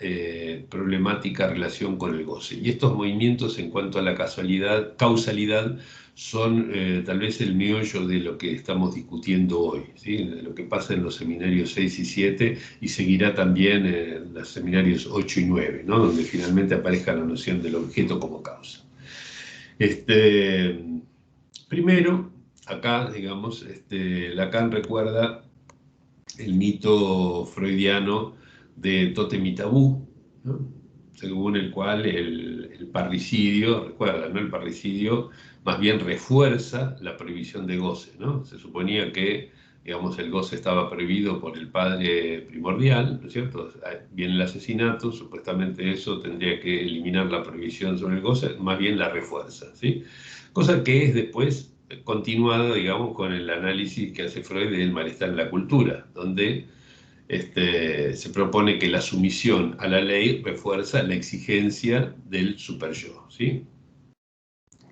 problemática relación con el goce. Y estos movimientos en cuanto a la causalidad son tal vez el meollo de lo que estamos discutiendo hoy, ¿sí? De lo que pasa en los seminarios 6 y 7 y seguirá también en los seminarios 8 y 9, ¿no? Donde finalmente aparezca la noción del objeto como causa. Primero, acá, digamos, Lacan recuerda el mito freudiano de tótem y tabú, ¿no? Según el cual el parricidio, recuerda, ¿no? El parricidio más bien refuerza la prohibición de goce, ¿no? Se suponía que, digamos, el goce estaba prohibido por el padre primordial, ¿no es cierto? Viene el asesinato, supuestamente eso tendría que eliminar la prohibición sobre el goce, más bien la refuerza, ¿sí? Cosa que es después continuada, digamos, con el análisis que hace Freud del malestar en la cultura, donde se propone que la sumisión a la ley refuerza la exigencia del superyo, ¿sí?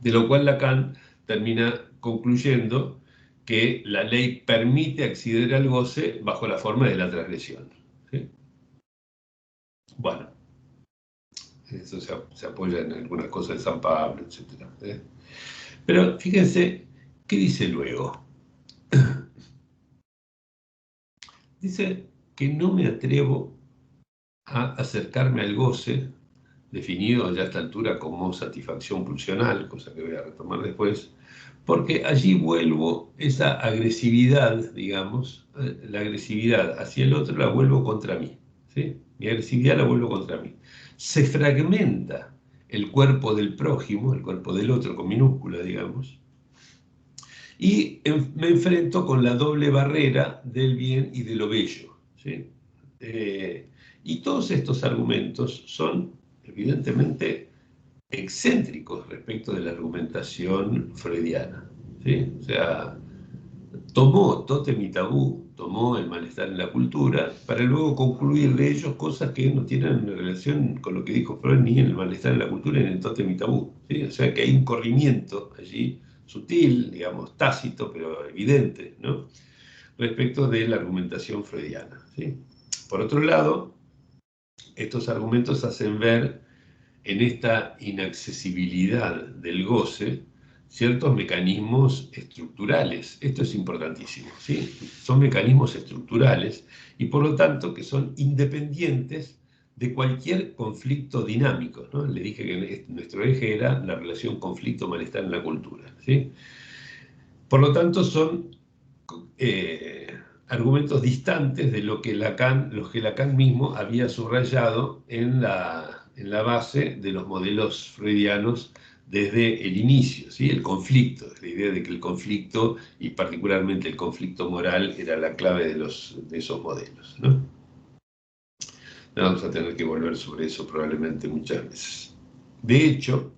De lo cual Lacan termina concluyendo que la ley permite acceder al goce bajo la forma de la transgresión, ¿sí? Bueno, eso se apoya en algunas cosas de San Pablo, etc. Pero fíjense, ¿qué dice luego? Dice que no me atrevo a acercarme al goce, definido ya a esta altura como satisfacción pulsional, cosa que voy a retomar después, porque allí vuelvo esa agresividad, digamos, la agresividad hacia el otro la vuelvo contra mí, ¿sí? Mi agresividad la vuelvo contra mí. Se fragmenta el cuerpo del prójimo, el cuerpo del otro con minúscula, digamos, y me enfrento con la doble barrera del bien y de lo bello, ¿sí? Y todos estos argumentos son evidentemente excéntricos respecto de la argumentación freudiana, ¿sí? O sea, tomó tótem y tabú, tomó el malestar en la cultura, para luego concluir de ellos cosas que no tienen relación con lo que dijo Freud ni en el malestar en la cultura ni en el tótem y tabú, ¿sí? O sea que hay un corrimiento allí sutil, digamos, tácito, pero evidente, ¿no? Respecto de la argumentación freudiana, ¿sí? Por otro lado, estos argumentos hacen ver en esta inaccesibilidad del goce ciertos mecanismos estructurales. Esto es importantísimo, ¿sí? Son mecanismos estructurales y por lo tanto que son independientes de cualquier conflicto dinámico, ¿no? Le dije que nuestro eje era la relación conflicto-malestar en la cultura, ¿sí? Por lo tanto son argumentos distantes de lo que Lacan mismo había subrayado en la base de los modelos freudianos desde el inicio, ¿sí? El conflicto, la idea de que el conflicto, y particularmente el conflicto moral, era la clave de esos modelos, ¿no? Vamos a tener que volver sobre eso probablemente muchas veces. De hecho,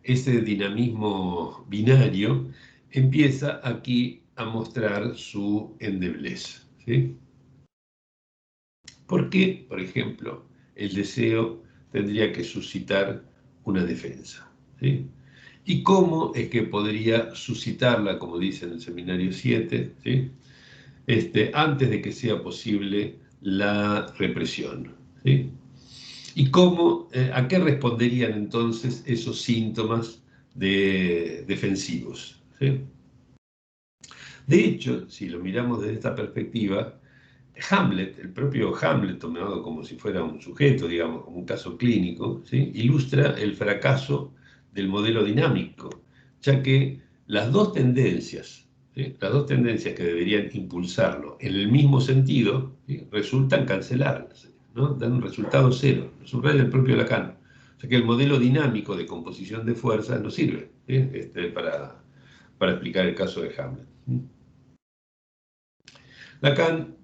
ese dinamismo binario empieza aquí a mostrar su endeblez, ¿sí? ¿Por qué, por ejemplo, el deseo tendría que suscitar una defensa, ¿sí? ¿Y cómo es que podría suscitarla, como dice en el seminario 7, ¿sí? Antes de que sea posible la represión, ¿sí? ¿Y cómo, a qué responderían entonces esos síntomas defensivos, ¿sí? De hecho, si lo miramos desde esta perspectiva, Hamlet, el propio Hamlet, tomado como si fuera un sujeto, digamos, como un caso clínico, ¿sí? Ilustra el fracaso del modelo dinámico, ya que las dos tendencias, ¿sí? Las dos tendencias que deberían impulsarlo en el mismo sentido, ¿sí? Resultan canceladas, ¿no? Dan un resultado cero, lo subraya el propio Lacan. O sea que el modelo dinámico de composición de fuerzas no sirve, ¿sí? Para explicar el caso de Hamlet. Lacan,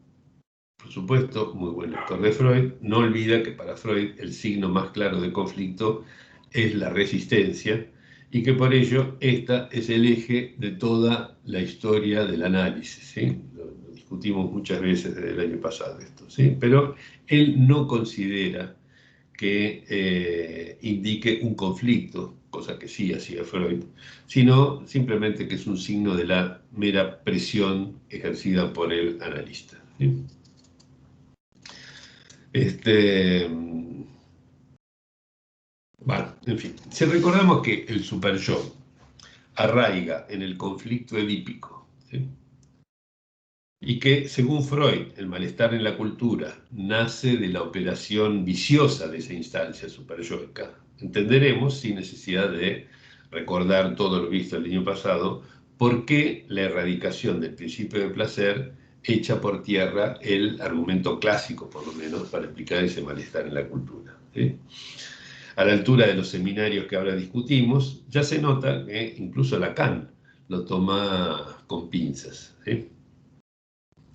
por supuesto, muy buen lector de Freud, no olvida que para Freud el signo más claro de conflicto es la resistencia y que por ello esta es el eje de toda la historia del análisis, ¿sí? Lo discutimos muchas veces desde el año pasado esto, ¿sí? Pero él no considera que indique un conflicto, cosa que sí hacía Freud, sino simplemente que es un signo de la mera presión ejercida por el analista, ¿sí? Bueno, en fin, si recordamos que el superyo arraiga en el conflicto edípico, ¿sí? Y que, según Freud, el malestar en la cultura nace de la operación viciosa de esa instancia superyoica, entenderemos, sin necesidad de recordar todo lo visto el año pasado, por qué la erradicación del principio de placer echa por tierra el argumento clásico, por lo menos, para explicar ese malestar en la cultura, ¿sí? A la altura de los seminarios que ahora discutimos, ya se nota que incluso Lacan lo toma con pinzas, ¿sí?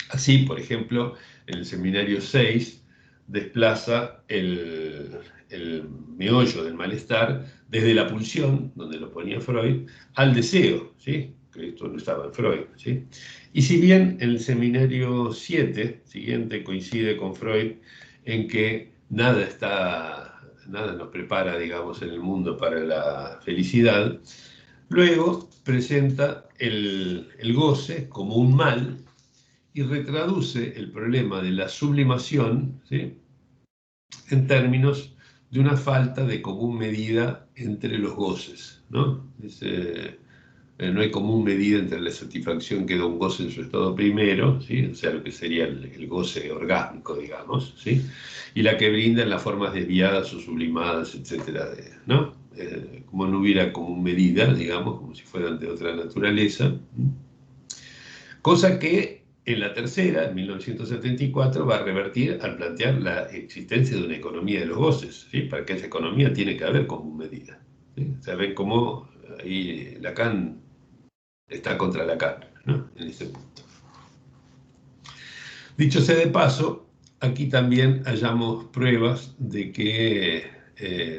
Así, por ejemplo, en el seminario 6 desplaza el meollo del malestar desde la pulsión, donde lo ponía Freud, al deseo, ¿sí? Que esto no estaba en Freud, ¿sí? Y si bien en el seminario 7 siguiente coincide con Freud en que nada nos prepara, digamos, en el mundo para la felicidad, luego presenta el goce como un mal y retraduce el problema de la sublimación, ¿sí?, en términos de una falta de común medida entre los goces, ¿no? No hay común medida entre la satisfacción que da un goce en su estado primero, ¿sí?, o sea, lo que sería el goce orgásmico, digamos, ¿sí?, y la que brinda en las formas desviadas o sublimadas, etcétera, ¿no? Como no hubiera común medida, digamos, como si fueran de otra naturaleza, cosa que en la tercera, en 1974, va a revertir al plantear la existencia de una economía de los goces, ¿sí? Para que esa economía tiene que haber común medida, ¿sí? O sea, ven cómo ahí Lacan está contra Lacan, ¿no?, en ese punto. Dicho sea de paso, aquí también hallamos pruebas de que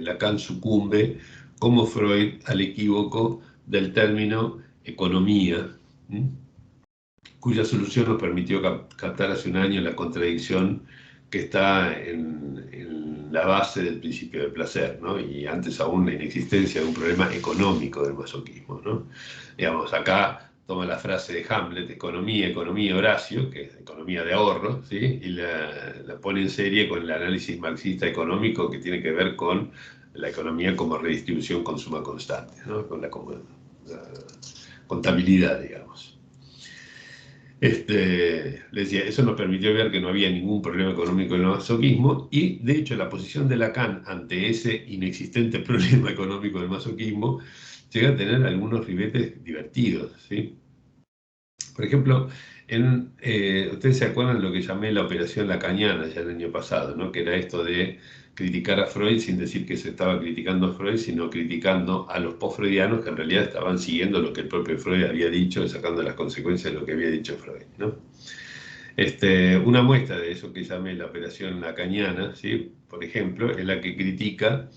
Lacan sucumbe, como Freud, al equívoco del término economía, ¿sí?, cuya solución nos permitió captar hace un año la contradicción que está en la base del principio del placer, ¿no?, y antes aún la inexistencia de un problema económico del masoquismo, ¿no? Digamos, acá toma la frase de Hamlet, economía, economía, Horacio, que es economía de ahorro, ¿sí?, y la pone en serie con el análisis marxista económico que tiene que ver con la economía como redistribución consuma constante, ¿no?, con la contabilidad, digamos. Les decía, eso nos permitió ver que no había ningún problema económico en el masoquismo, y de hecho la posición de Lacan ante ese inexistente problema económico del masoquismo llega a tener algunos ribetes divertidos, ¿sí? Por ejemplo, ustedes se acuerdan de lo que llamé la operación lacaniana ya el año pasado, ¿no?, que era esto de criticar a Freud sin decir que se estaba criticando a Freud, sino criticando a los post-freudianos que en realidad estaban siguiendo lo que el propio Freud había dicho, sacando las consecuencias de lo que había dicho Freud, ¿no? Una muestra de eso que llamé la operación lacaniana, ¿sí?, por ejemplo, es la que critica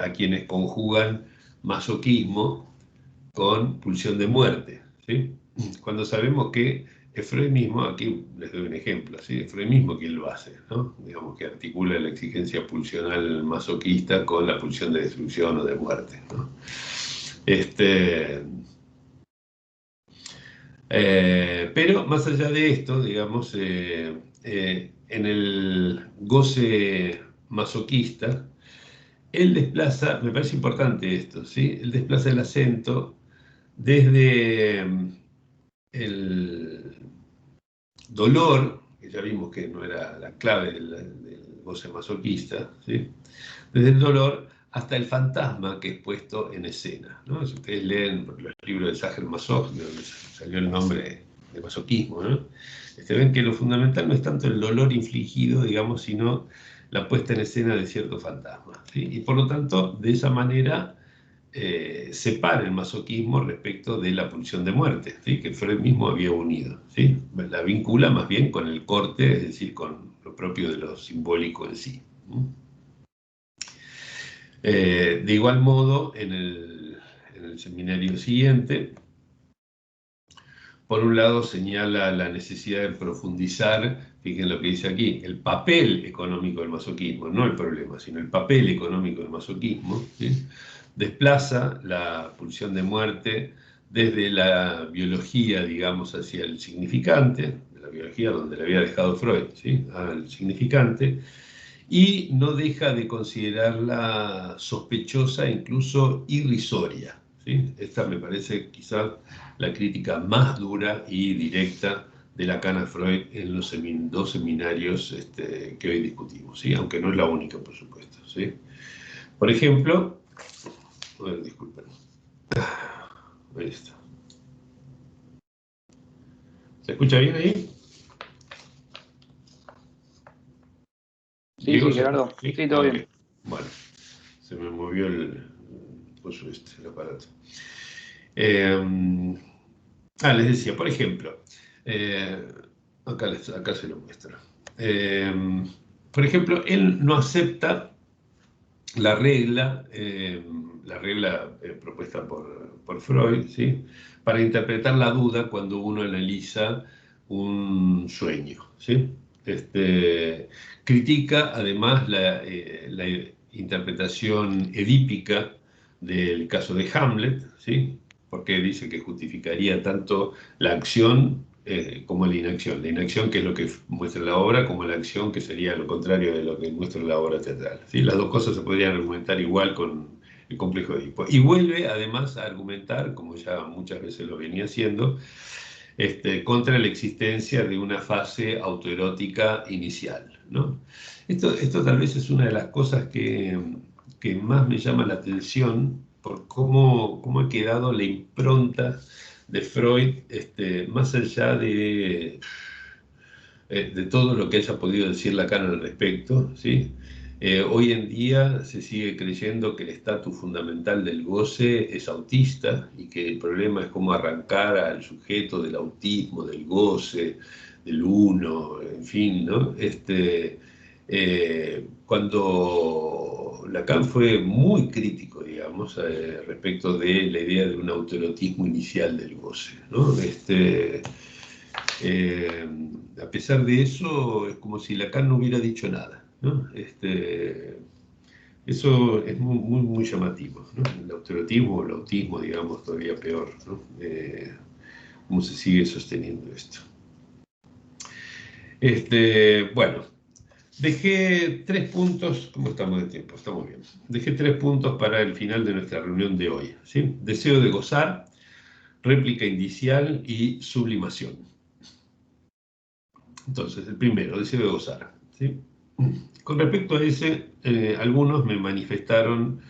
a quienes conjugan masoquismo con pulsión de muerte, ¿sí?, cuando sabemos que es Freud mismo, aquí les doy un ejemplo, ¿sí?, es Freud mismo quien lo hace, ¿no?, digamos que articula la exigencia pulsional masoquista con la pulsión de destrucción o de muerte, ¿no? Pero más allá de esto, digamos, en el goce masoquista, él desplaza, me parece importante esto, ¿sí?, él desplaza el acento desde el dolor, que ya vimos que no era la clave del goce masoquista, ¿sí?, desde el dolor hasta el fantasma que es puesto en escena, ¿no? Si ustedes leen los libros de Sacher-Masoch, de donde salió el nombre de masoquismo, ¿no?, ven que lo fundamental no es tanto el dolor infligido, digamos, sino la puesta en escena de cierto fantasma, ¿sí? Y por lo tanto, de esa manera separa el masoquismo respecto de la pulsión de muerte, ¿sí?, que Freud mismo había unido, ¿sí? La vincula más bien con el corte, es decir, con lo propio de lo simbólico en sí. De igual modo, en el seminario siguiente, por un lado señala la necesidad de profundizar, fíjense lo que dice aquí, el papel económico del masoquismo, no el problema, sino el papel económico del masoquismo, ¿sí?, desplaza la pulsión de muerte desde la biología, digamos, hacia el significante, de la biología donde le había dejado Freud, ¿sí?, al significante, y no deja de considerarla sospechosa e incluso irrisoria, ¿sí? Esta me parece quizás la crítica más dura y directa de Lacan a Freud en los dos seminarios que hoy discutimos, ¿sí? Aunque no es la única, por supuesto, ¿sí? Por ejemplo, disculpen, ahí está. ¿Se escucha bien ahí? Sí, Diego, sí, Gerardo. ¿sí? Sí, todo Ok. bien. Bueno, se me movió el aparato. Les decía, por ejemplo, eh, acá se lo muestro. Eh, por ejemplo, él no acepta la regla propuesta por Freud, ¿sí? Para interpretar la duda cuando uno analiza un sueño, ¿sí? Critica además la interpretación edípica del caso de Hamlet, ¿sí? Porque dice que justificaría tanto la acción como la inacción. La inacción, que es lo que muestra la obra, como la acción, que sería lo contrario de lo que muestra la obra teatral, ¿sí? Las dos cosas se podrían argumentar igual con el complejo de Edipo. Y vuelve además a argumentar, como ya muchas veces lo venía haciendo, contra la existencia de una fase autoerótica inicial, ¿no? Esto tal vez es una de las cosas que más me llama la atención por cómo ha quedado la impronta de Freud, más allá de todo lo que haya podido decir Lacan al respecto, ¿sí? Hoy en día se sigue creyendo que el estatus fundamental del goce es autista y que el problema es cómo arrancar al sujeto del autismo, del goce, del uno, en fin, ¿no? Cuando Lacan fue muy crítico, digamos, respecto de la idea de un autoerotismo inicial del goce, ¿no? Eh, a pesar de eso, es como si Lacan no hubiera dicho nada, ¿no? Eso es muy llamativo, ¿no? El autoerotismo o el autismo, digamos, todavía peor, ¿no? Cómo se sigue sosteniendo esto. Bueno, dejé 3 puntos. ¿Cómo estamos de tiempo? Estamos bien. Dejé 3 puntos para el final de nuestra reunión de hoy, ¿sí? Deseo de gozar, réplica indicial y sublimación. Entonces, el primero, deseo de gozar, ¿sí? Con respecto a ese, algunos me manifestaron,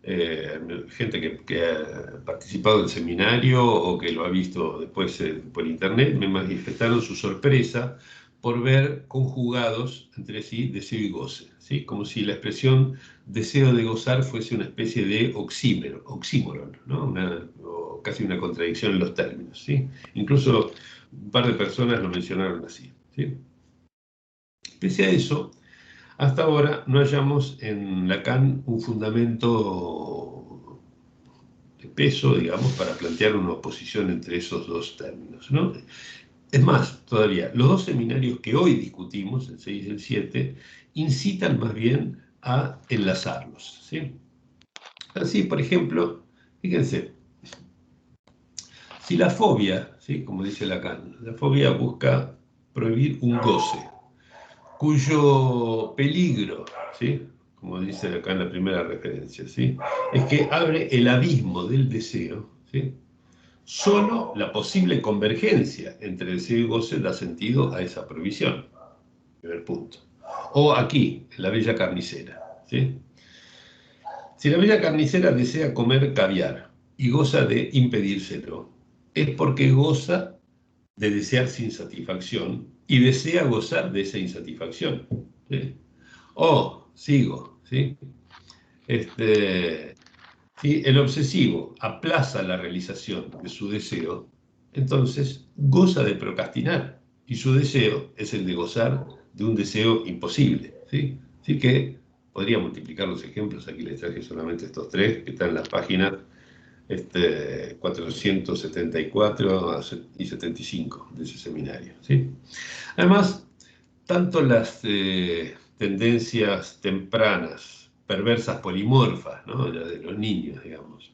gente que ha participado del seminario o que lo ha visto después por internet, me manifestaron su sorpresa por ver conjugados entre sí deseo y goce, ¿sí? Como si la expresión deseo de gozar fuese una especie de oxímoron, ¿no? O casi una contradicción en los términos, ¿sí? Incluso un par de personas lo mencionaron así, ¿sí? Pese a eso, hasta ahora no hallamos en Lacan un fundamento de peso, digamos, para plantear una oposición entre esos dos términos, ¿no? Es más, todavía, los dos seminarios que hoy discutimos, el 6 y el 7, incitan más bien a enlazarlos, ¿sí? Así, por ejemplo, fíjense, si la fobia, ¿sí? Como dice Lacan, la fobia busca prohibir un goce, cuyo peligro, ¿sí? Como dice acá en la primera referencia, ¿sí? Es que abre el abismo del deseo, ¿sí? Solo la posible convergencia entre deseo y goce da sentido a esa prohibición. Primer punto. O aquí, en la bella carnicera, ¿sí? Si la bella carnicera desea comer caviar y goza de impedírselo, es porque goza de desear sin satisfacción y desea gozar de esa insatisfacción, ¿sí? O, sigo, ¿sí? Si el obsesivo aplaza la realización de su deseo, entonces goza de procrastinar y su deseo es el de gozar de un deseo imposible, ¿sí? Así que podría multiplicar los ejemplos, aquí les traje solamente estos 3 que están en las páginas 474 y 75 de ese seminario, ¿sí? Además, tanto las tendencias tempranas, perversas polimorfas, ¿no? La de los niños, digamos,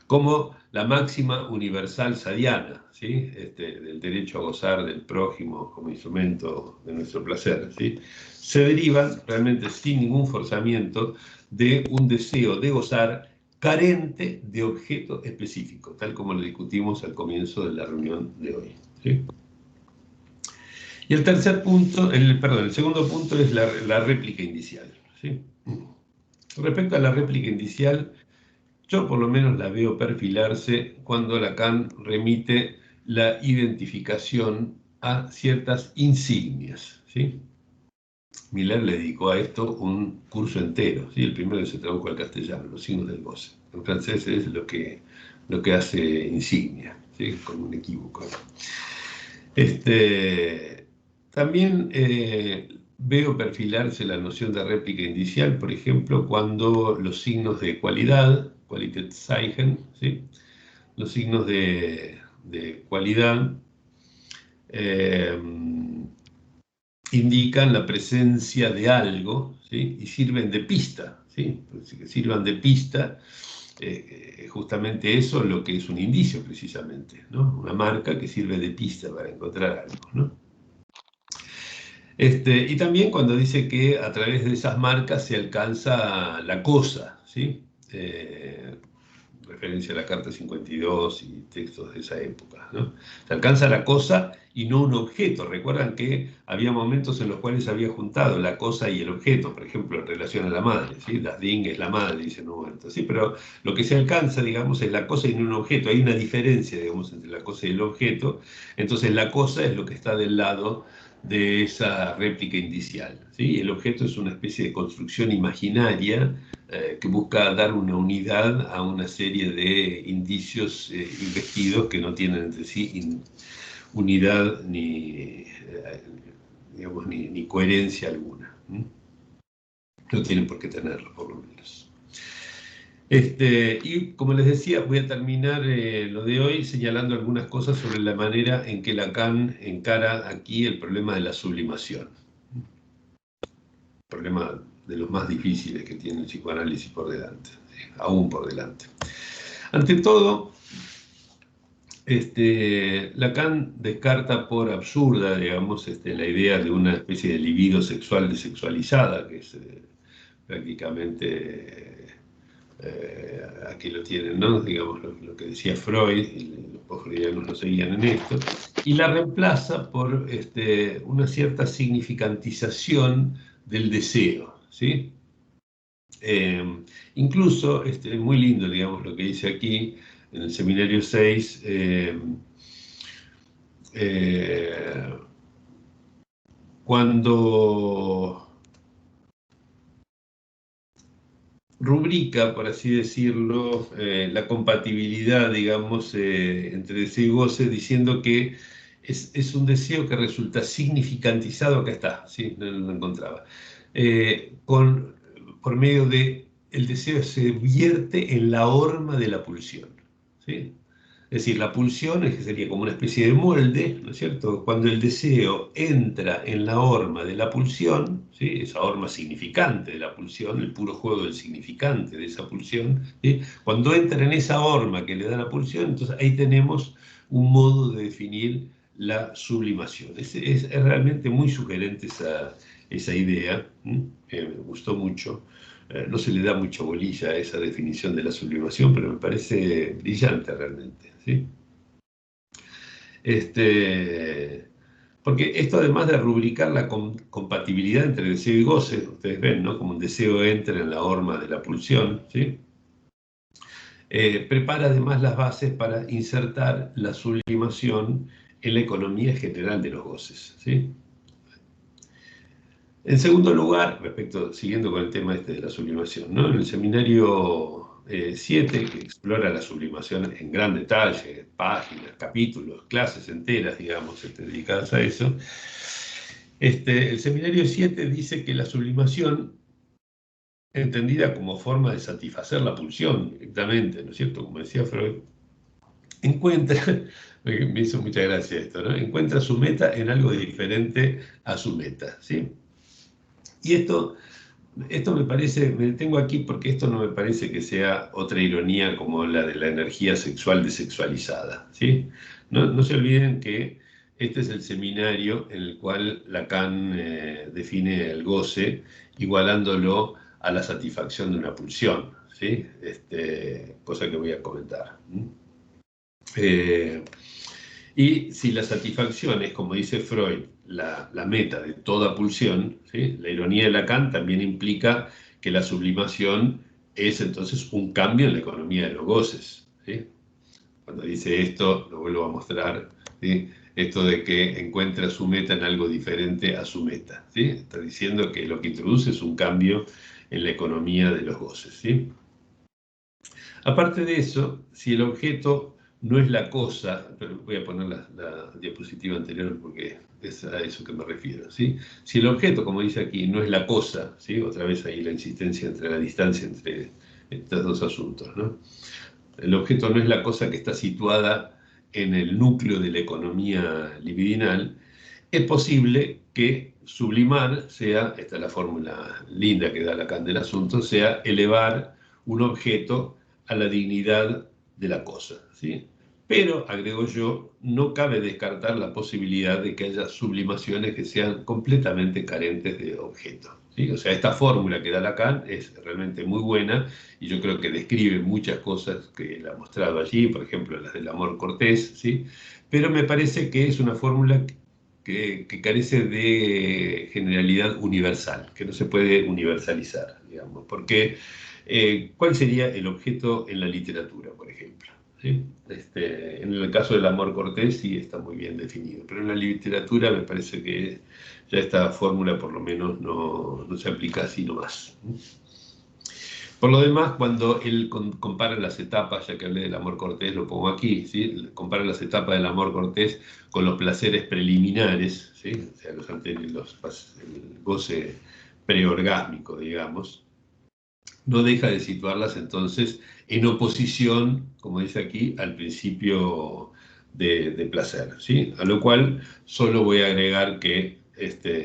como la máxima universal sadiana, ¿sí? Del derecho a gozar del prójimo como instrumento de nuestro placer, ¿sí? Se derivan realmente sin ningún forzamiento de un deseo de gozar carente de objeto específico, tal como lo discutimos al comienzo de la reunión de hoy, ¿sí? Y el tercer punto, el segundo punto es la réplica indicial, ¿sí? Respecto a la réplica indicial, yo por lo menos la veo perfilarse cuando Lacan remite la identificación a ciertas insignias, ¿sí? Miller le dedicó a esto un curso entero, ¿sí? El primero que se tradujo al castellano, los signos del goce. En francés es lo que hace insignia, ¿sí? Con un equívoco. También veo perfilarse la noción de réplica indicial, por ejemplo, cuando los signos de cualidad, Qualitätszeichen, ¿sí? Los signos de cualidad indican la presencia de algo, ¿sí? Y sirven de pista, ¿sí? Pues que sirvan de pista, justamente eso es lo que es un indicio precisamente, ¿no? Una marca que sirve de pista para encontrar algo, ¿no? Y también cuando dice que a través de esas marcas se alcanza la cosa, ¿sí? Referencia a la Carta 52 y textos de esa época, ¿no? Se alcanza la cosa y no un objeto. Recuerdan que había momentos en los cuales había juntado la cosa y el objeto, por ejemplo, en relación a la madre, ¿sí? Das Ding es la madre, dice en un momento, ¿sí? Pero lo que se alcanza, digamos, es la cosa y no un objeto. Hay una diferencia, digamos, entre la cosa y el objeto. Entonces la cosa es lo que está del lado de esa réplica indicial, ¿sí? El objeto es una especie de construcción imaginaria que busca dar una unidad a una serie de indicios investidos que no tienen entre sí unidad digamos, ni coherencia alguna. No tienen por qué tenerlo, por lo menos. Y como les decía, voy a terminar lo de hoy señalando algunas cosas sobre la manera en que Lacan encara aquí el problema de la sublimación. Problema de los más difíciles que tiene el psicoanálisis por delante, aún por delante. Ante todo, Lacan descarta por absurda, digamos, la idea de una especie de libido sexual desexualizada, que es prácticamente, aquí lo tienen, ¿no? Digamos, lo que decía Freud, y los postfreudianos no seguían en esto, y la reemplaza por una cierta significantización del deseo, ¿sí? Incluso, muy lindo, digamos, lo que dice aquí, en el seminario 6, cuando rubrica, por así decirlo, la compatibilidad, digamos, entre deseo y goce, diciendo que es un deseo que resulta significantizado, acá está, ¿sí? No lo encontraba, por medio de el deseo se vierte en la horma de la pulsión, ¿sí? Es decir, la pulsión sería como una especie de molde, ¿no es cierto? Cuando el deseo entra en la horma de la pulsión, ¿sí? Esa horma significante de la pulsión, el puro juego del significante de esa pulsión, ¿sí? Cuando entra en esa horma que le da la pulsión, entonces ahí tenemos un modo de definir la sublimación. Es realmente muy sugerente esa idea, me gustó mucho. No se le da mucha bolilla a esa definición de la sublimación, pero me parece brillante realmente, ¿sí? Porque esto, además de rubricar la compatibilidad entre deseo y goce, ustedes ven, ¿no? Como un deseo entra en la horma de la pulsión, ¿sí? Prepara además las bases para insertar la sublimación en la economía general de los goces, ¿sí? En segundo lugar, siguiendo con el tema de la sublimación, ¿no? En el seminario 7, que explora la sublimación en gran detalle, páginas, capítulos, clases enteras, digamos, dedicadas a eso, el seminario 7 dice que la sublimación, entendida como forma de satisfacer la pulsión directamente, ¿no es cierto? Como decía Freud, encuentra, me hizo mucha gracia esto, ¿no? Encuentra su meta en algo diferente a su meta, ¿sí? Y esto me parece, me detengo aquí porque esto no me parece que sea otra ironía como la de la energía sexual desexualizada, ¿sí? No se olviden que este es el seminario en el cual Lacan define el goce igualándolo a la satisfacción de una pulsión, ¿sí? Cosa que voy a comentar. Y si la satisfacción es, como dice Freud, la meta de toda pulsión, ¿sí? La ironía de Lacan también implica que la sublimación es entonces un cambio en la economía de los goces, ¿sí? Cuando dice esto, lo vuelvo a mostrar, ¿sí? Esto de que encuentra su meta en algo diferente a su meta, ¿sí? Está diciendo que lo que introduce es un cambio en la economía de los goces, ¿sí? Aparte de eso, si el objeto no es la cosa, pero voy a poner la diapositiva anterior porque es a eso que me refiero, ¿sí? Si el objeto, como dice aquí, no es la cosa, ¿sí? Otra vez ahí la insistencia entre la distancia entre estos dos asuntos, ¿no? El objeto no es la cosa que está situada en el núcleo de la economía libidinal. Es posible que sublimar sea, esta es la fórmula linda que da Lacan del asunto, sea elevar un objeto a la dignidad de la cosa, ¿sí? Pero, agrego yo, no cabe descartar la posibilidad de que haya sublimaciones que sean completamente carentes de objeto, ¿sí? O sea, esta fórmula que da Lacan es realmente muy buena y yo creo que describe muchas cosas que él ha mostrado allí, por ejemplo, las del amor cortés, ¿sí? Pero me parece que es una fórmula que carece de generalidad universal, que no se puede universalizar, digamos, porque ¿cuál sería el objeto en la literatura, por ejemplo? ¿Sí? En el caso del amor cortés sí está muy bien definido, pero en la literatura me parece que ya esta fórmula por lo menos no se aplica así nomás. Por lo demás, cuando él compara las etapas, ya que hablé del amor cortés, lo pongo aquí, ¿sí? Compara las etapas del amor cortés con los placeres preliminares, ¿sí? O sea, el goce preorgásmico, digamos, no deja de situarlas entonces en oposición, como dice aquí, al principio de placer, ¿sí? A lo cual solo voy a agregar que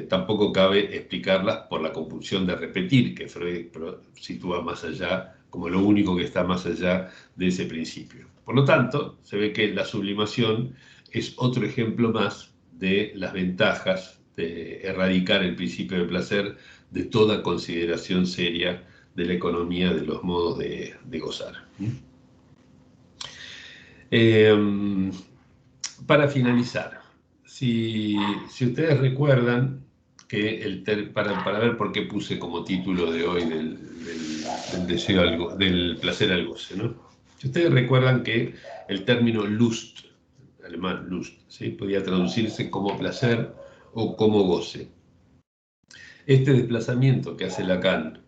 tampoco cabe explicarlas por la compulsión de repetir, que Freud sitúa más allá, como lo único que está más allá de ese principio. Por lo tanto, se ve que la sublimación es otro ejemplo más de las ventajas de erradicar el principio de placer de toda consideración seria de la economía de los modos de gozar. Para finalizar, si ustedes recuerdan que para ver por qué puse como título de hoy del deseo del placer al goce, ¿no? Si ustedes recuerdan que el término Lust, alemán Lust, ¿sí? Podía traducirse como placer o como goce. Este desplazamiento que hace Lacan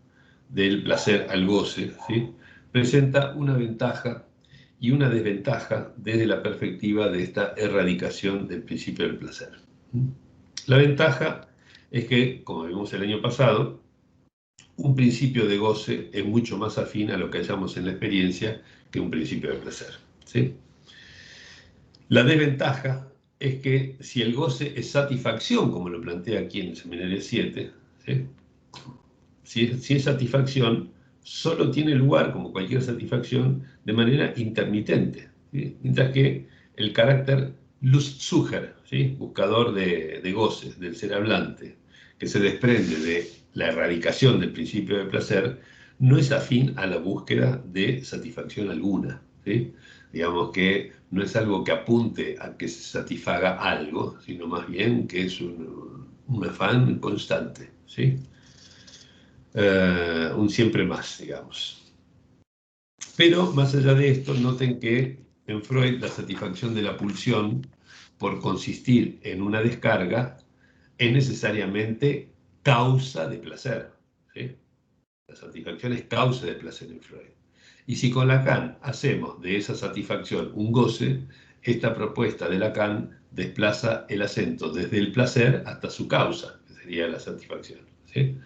del placer al goce, ¿sí? Presenta una ventaja y una desventaja desde la perspectiva de esta erradicación del principio del placer. La ventaja es que, como vimos el año pasado, un principio de goce es mucho más afín a lo que hallamos en la experiencia que un principio de placer, ¿sí? La desventaja es que si el goce es satisfacción, como lo plantea aquí en el seminario 7, ¿sí? Si es satisfacción, solo tiene lugar, como cualquier satisfacción, de manera intermitente, ¿sí? Mientras que el carácter Lustsucher, ¿sí? Buscador de goces, del ser hablante, que se desprende de la erradicación del principio de placer, no es afín a la búsqueda de satisfacción alguna, ¿sí? Digamos que no es algo que apunte a que se satisfaga algo, sino más bien que es un afán constante, ¿sí? Un siempre más, digamos. Pero más allá de esto, noten que en Freud la satisfacción de la pulsión por consistir en una descarga es necesariamente causa de placer, ¿sí? La satisfacción es causa de placer en Freud. Y si con Lacan hacemos de esa satisfacción un goce, esta propuesta de Lacan desplaza el acento desde el placer hasta su causa, que sería la satisfacción, ¿sí?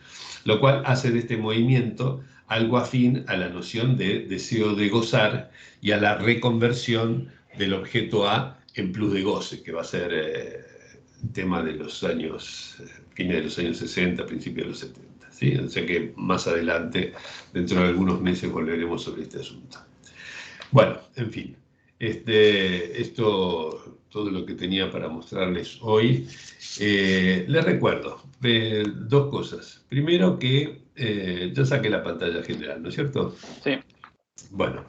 Lo cual hace de este movimiento algo afín a la noción de deseo de gozar y a la reconversión del objeto A en plus de goce, que va a ser tema de los años, fines de los años 60, principios de los 70. ¿Sí? O sea que más adelante, dentro de algunos meses, volveremos sobre este asunto. Bueno, en fin, esto todo lo que tenía para mostrarles hoy. Les recuerdo dos cosas. Primero que ya saqué la pantalla general, ¿no es cierto? Sí. Bueno,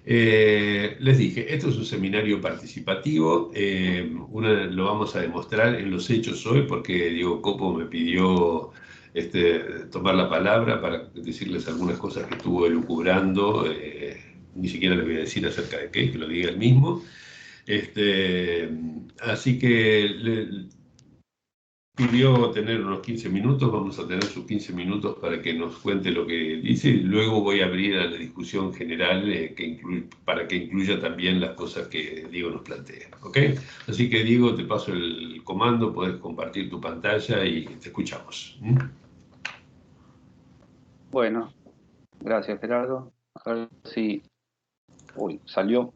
les dije, esto es un seminario participativo, lo vamos a demostrar en los hechos hoy porque Diego Copo me pidió tomar la palabra para decirles algunas cosas que estuvo elucubrando, ni siquiera les voy a decir acerca de qué, que lo diga él mismo. Así que pidió tener unos 15 minutos, vamos a tener sus 15 minutos para que nos cuente lo que dice y luego voy a abrir a la discusión general para que incluya también las cosas que Diego nos plantea, ¿ok? Así que Diego, te paso el comando, podés compartir tu pantalla y te escuchamos. Bueno, gracias Gerardo. A ver si salió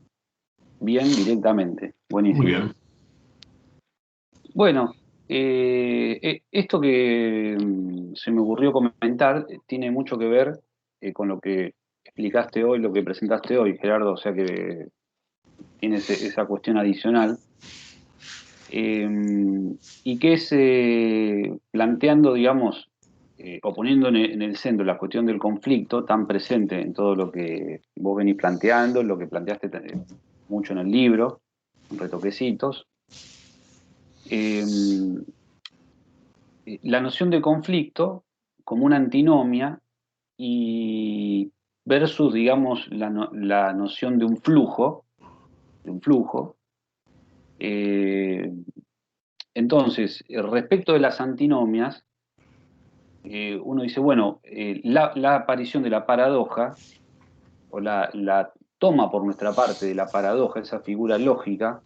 bien directamente. Buenísimo. Muy bien. Bueno, esto que se me ocurrió comentar tiene mucho que ver con lo que explicaste hoy, lo que presentaste hoy, Gerardo, o sea que tiene esa cuestión adicional. Y que es planteando, digamos, o poniendo en el centro la cuestión del conflicto tan presente en todo lo que vos venís planteando, lo que planteaste mucho en el libro, en Retoquecitos. La noción de conflicto como una antinomia y versus, digamos, la noción de un flujo, entonces, respecto de las antinomias, uno dice, bueno, la aparición de la paradoja, o la toma por nuestra parte de la paradoja, esa figura lógica,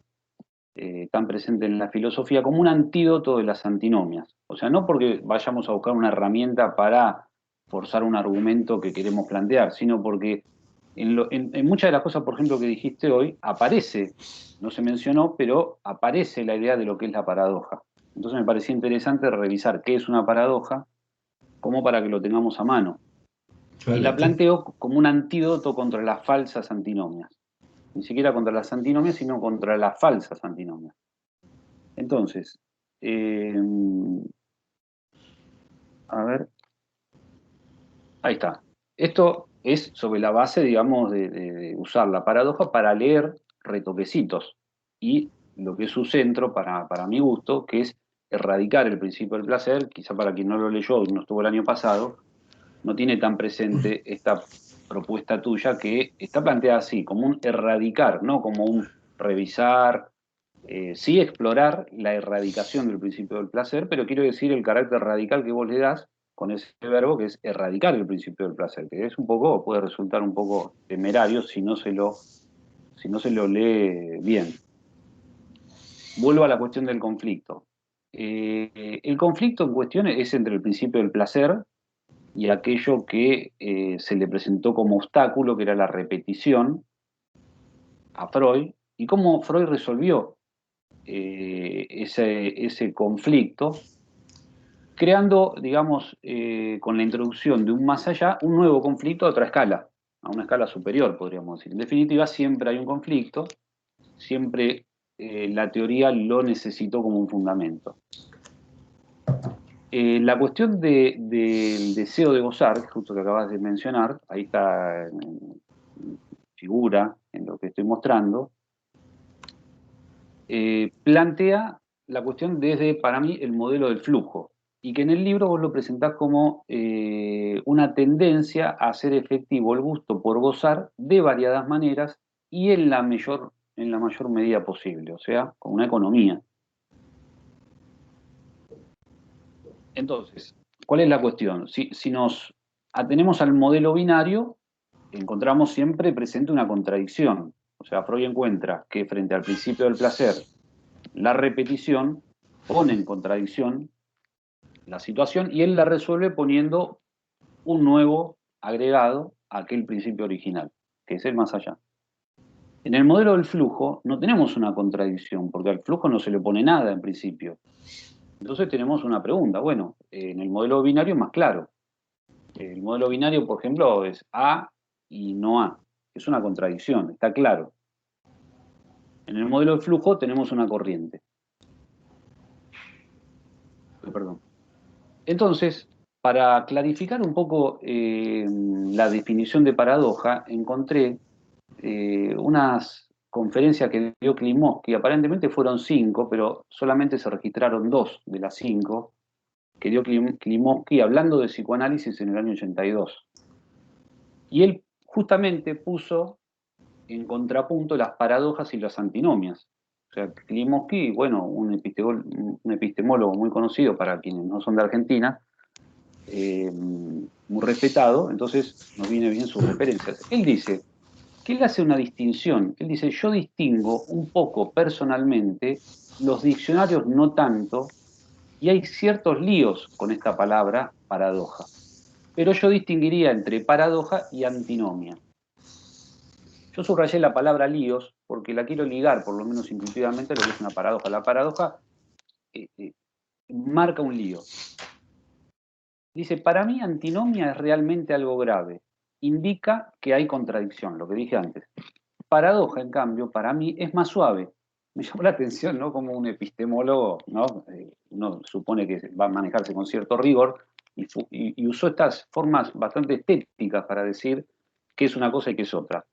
tan presente en la filosofía, como un antídoto de las antinomias. O sea, no porque vayamos a buscar una herramienta para forzar un argumento que queremos plantear, sino porque en muchas de las cosas, por ejemplo, que dijiste hoy, aparece, no se mencionó, pero aparece la idea de lo que es la paradoja. Entonces me parecía interesante revisar qué es una paradoja, como para que lo tengamos a mano. Y la planteo como un antídoto contra las falsas antinomias. Ni siquiera contra las antinomias, sino contra las falsas antinomias. Entonces, a ver, ahí está. Esto es sobre la base, digamos, de usar la paradoja para leer Retoquecitos y lo que es su centro, para mi gusto, que es erradicar el principio del placer. Quizá para quien no lo leyó y no estuvo el año pasado, no tiene tan presente esta propuesta tuya que está planteada así, como un erradicar, no como un revisar, sí explorar la erradicación del principio del placer, pero quiero decir el carácter radical que vos le das con ese verbo que es erradicar el principio del placer, que es un poco, puede resultar un poco temerario si no se lo lee bien. Vuelvo a la cuestión del conflicto. El conflicto en cuestión es entre el principio del placer y aquello que se le presentó como obstáculo, que era la repetición, a Freud, y cómo Freud resolvió ese conflicto, creando, digamos, con la introducción de un más allá, un nuevo conflicto a otra escala, a una escala superior, podríamos decir. En definitiva, siempre hay un conflicto, siempre la teoría lo necesitó como un fundamento. La cuestión del deseo de gozar, justo que acabas de mencionar, ahí está en figura en lo que estoy mostrando, plantea la cuestión desde, para mí, el modelo del flujo, y que en el libro vos lo presentás como una tendencia a hacer efectivo el gusto por gozar de variadas maneras y en la mayor medida posible, o sea, con una economía. Entonces, ¿cuál es la cuestión? Si nos atenemos al modelo binario, encontramos siempre presente una contradicción. O sea, Freud encuentra que frente al principio del placer, la repetición pone en contradicción la situación y él la resuelve poniendo un nuevo agregado a aquel principio original, que es el más allá. En el modelo del flujo no tenemos una contradicción, porque al flujo no se le pone nada en principio. Entonces tenemos una pregunta. Bueno, en el modelo binario es más claro. El modelo binario, por ejemplo, es A y no A. Es una contradicción, está claro. En el modelo de flujo tenemos una corriente. Perdón. Entonces, para clarificar un poco la definición de paradoja, encontré unas conferencias que dio Klimovsky, aparentemente fueron 5, pero solamente se registraron 2 de las 5, que dio Klimovsky hablando de psicoanálisis en el año 82. Y él justamente puso en contrapunto las paradojas y las antinomias. O sea, Klimovsky, bueno, un epistemólogo muy conocido para quienes no son de Argentina, muy respetado, entonces nos viene bien sus referencias. Él dice que él hace una distinción. Él dice, yo distingo un poco personalmente, los diccionarios no tanto, y hay ciertos líos con esta palabra paradoja. Pero yo distinguiría entre paradoja y antinomia. Yo subrayé la palabra líos porque la quiero ligar, por lo menos intuitivamente, a lo que es una paradoja. La paradoja marca un lío. Dice, para mí antinomia es realmente algo grave. Indica que hay contradicción, lo que dije antes. Paradoja, en cambio, para mí es más suave. Me llamó la atención, ¿no? Como un epistemólogo, ¿no? Uno supone que va a manejarse con cierto rigor y usó estas formas bastante estéticas para decir qué es una cosa y qué es otra.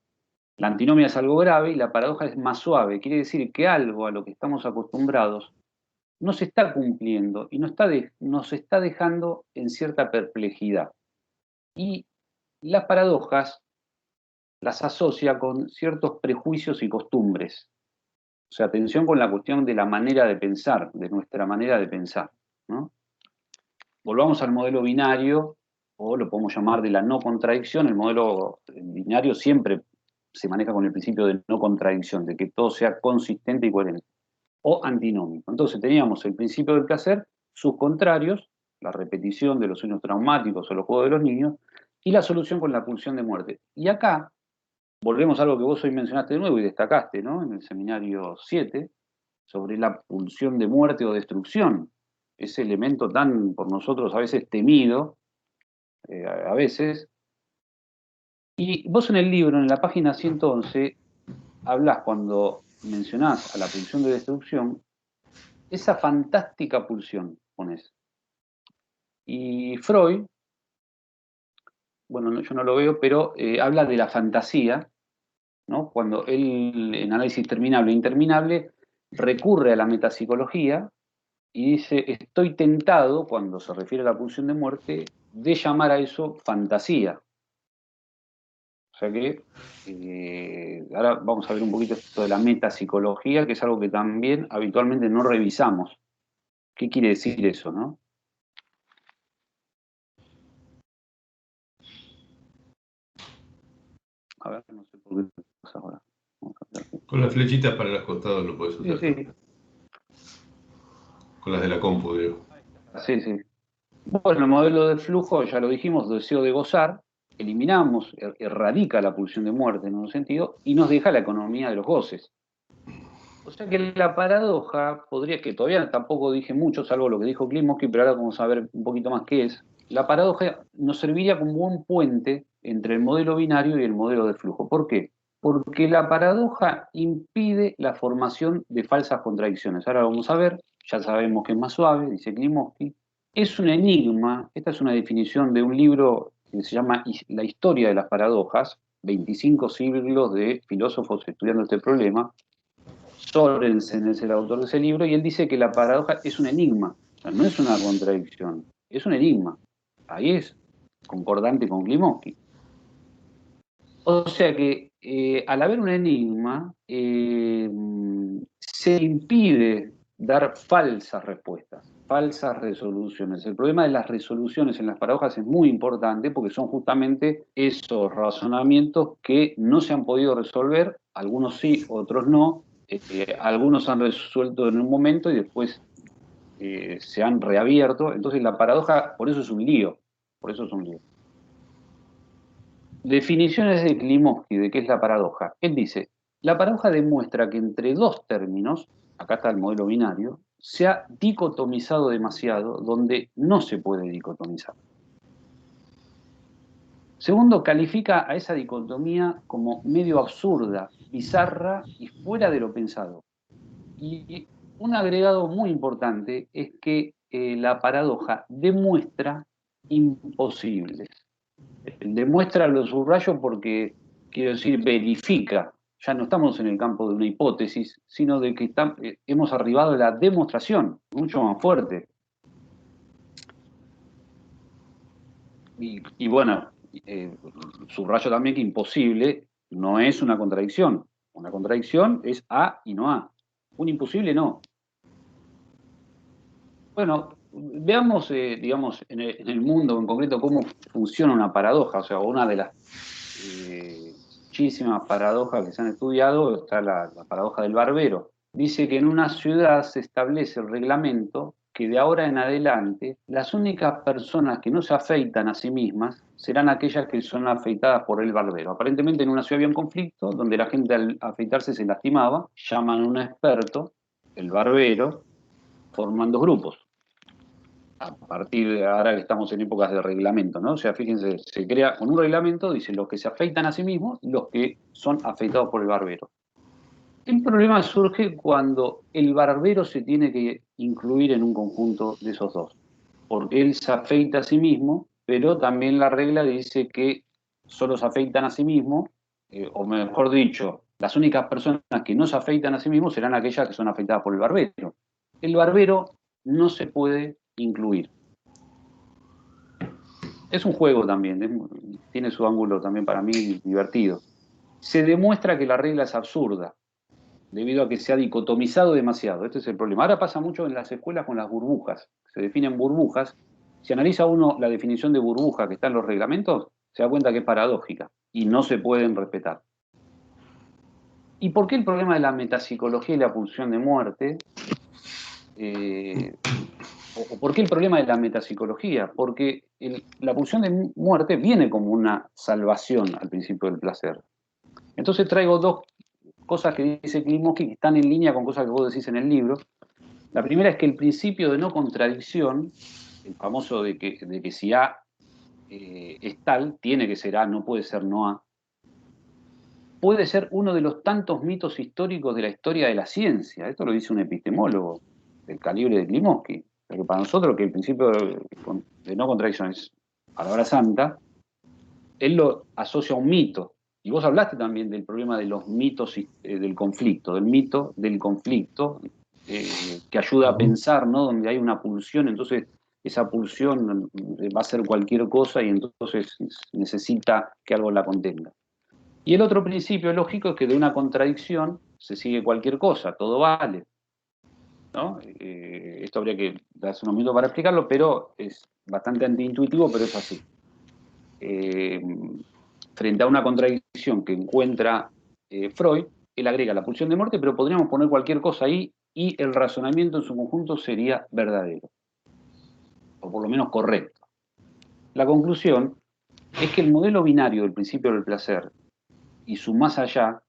La antinomia es algo grave y la paradoja es más suave. Quiere decir que algo a lo que estamos acostumbrados no se está cumpliendo y nos está dejando en cierta perplejidad. Y las paradojas las asocia con ciertos prejuicios y costumbres. O sea, atención con la cuestión de la manera de pensar, de nuestra manera de pensar, ¿no? Volvamos al modelo binario, o lo podemos llamar de la no contradicción. El modelo binario siempre se maneja con el principio de no contradicción, de que todo sea consistente y coherente, o antinómico. Entonces teníamos el principio del placer, sus contrarios, la repetición de los sueños traumáticos o los juegos de los niños, y la solución con la pulsión de muerte. Y acá volvemos a algo que vos hoy mencionaste de nuevo y destacaste, ¿no? En el seminario 7, sobre la pulsión de muerte o destrucción. Ese elemento tan por nosotros a veces temido, a veces. Y vos en el libro, en la página 111, hablás cuando mencionás a la pulsión de destrucción, esa fantástica pulsión, pones. Y Freud, bueno, yo no lo veo, pero habla de la fantasía, ¿no? Cuando él, en Análisis Terminable e Interminable, recurre a la metapsicología y dice, estoy tentado, cuando se refiere a la pulsión de muerte, de llamar a eso fantasía. O sea que ahora vamos a ver un poquito esto de la metapsicología, que es algo que también habitualmente no revisamos. ¿Qué quiere decir eso, no? A ver, no sé por qué pasa ahora. Con las flechitas para los costados lo puedes usar. Sí, sí. Con las de la compu, digo. Sí, sí. Bueno, el modelo de flujo, ya lo dijimos, deseo de gozar, eliminamos, erradica la pulsión de muerte en un sentido y nos deja la economía de los goces. O sea que la paradoja podría, que todavía tampoco dije mucho, salvo lo que dijo Klimovsky, pero ahora vamos a ver un poquito más qué es. La paradoja nos serviría como un puente entre el modelo binario y el modelo de flujo. ¿Por qué? Porque la paradoja impide la formación de falsas contradicciones. Ahora vamos a ver, ya sabemos que es más suave, dice Klimovsky. Es un enigma, esta es una definición de un libro que se llama La historia de las paradojas, 25 siglos de filósofos estudiando este problema. Sorensen es el autor de ese libro, y él dice que la paradoja es un enigma, o sea, no es una contradicción, es un enigma. Ahí es concordante con Klimovsky. O sea que al haber un enigma, se impide dar falsas respuestas, falsas resoluciones. El problema de las resoluciones en las paradojas es muy importante porque son justamente esos razonamientos que no se han podido resolver, algunos sí, otros no. Algunos han resuelto en un momento y después se han reabierto. Entonces la paradoja, por eso es un lío. Por eso es un lío. Definiciones de Klimovsky de qué es la paradoja. Él dice, la paradoja demuestra que entre dos términos, acá está el modelo binario, se ha dicotomizado demasiado donde no se puede dicotomizar. Segundo, califica a esa dicotomía como medio absurda, bizarra y fuera de lo pensado. Y un agregado muy importante es que la paradoja demuestra imposibles. Demuestra, lo subrayo porque, quiero decir, verifica. Ya no estamos en el campo de una hipótesis, sino de que hemos arribado a la demostración, mucho más fuerte. Y bueno, subrayo también que imposible no es una contradicción. Una contradicción es A y no A. Un imposible no. Bueno, veamos, digamos, en el mundo en concreto cómo funciona una paradoja. O sea, una de las muchísimas paradojas que se han estudiado está la paradoja del barbero. Dice que en una ciudad se establece el reglamento que de ahora en adelante las únicas personas que no se afeitan a sí mismas serán aquellas que son afeitadas por el barbero. Aparentemente en una ciudad había un conflicto donde la gente al afeitarse se lastimaba, llaman a un experto, el barbero, forman dos grupos. A partir de ahora que estamos en épocas de reglamento, ¿no? O sea, fíjense, se crea con un reglamento, dice los que se afeitan a sí mismos, los que son afeitados por el barbero. El problema surge cuando el barbero se tiene que incluir en un conjunto de esos dos, porque él se afeita a sí mismo, pero también la regla dice que solo se afeitan a sí mismos, o mejor dicho, las únicas personas que no se afeitan a sí mismos serán aquellas que son afeitadas por el barbero. El barbero no se puede incluir. Es un juego también, tiene su ángulo también para mí divertido. Se demuestra que la regla es absurda, debido a que se ha dicotomizado demasiado. Este es el problema. Ahora pasa mucho en las escuelas con las burbujas. Se definen burbujas. Si analiza uno la definición de burbuja que está en los reglamentos, se da cuenta que es paradójica y no se pueden respetar. ¿Y por qué el problema de la metapsicología y la pulsión de muerte? ¿O por qué el problema de la metapsicología? Porque la pulsión de muerte viene como una salvación al principio del placer. Entonces traigo dos cosas que dice Klimovsky que están en línea con cosas que vos decís en el libro. La primera es que el principio de no contradicción, el famoso de que si A es tal, tiene que ser A, no puede ser no A, puede ser uno de los tantos mitos históricos de la historia de la ciencia. Esto lo dice un epistemólogo del calibre de Klimovsky. Pero para nosotros que el principio de no contradicción es palabra santa, él lo asocia a un mito. Y vos hablaste también del problema de los mitos del conflicto, del mito del conflicto, que ayuda a pensar, ¿no? Donde hay una pulsión, entonces esa pulsión va a ser cualquier cosa y entonces necesita que algo la contenga. Y el otro principio lógico es que de una contradicción se sigue cualquier cosa, todo vale, ¿no? Esto habría que darse unos minutos para explicarlo, pero es bastante antiintuitivo, pero es así. Frente a una contradicción que encuentra Freud, él agrega la pulsión de muerte, pero podríamos poner cualquier cosa ahí y el razonamiento en su conjunto sería verdadero, o por lo menos correcto. La conclusión es que el modelo binario del principio del placer y su más allá,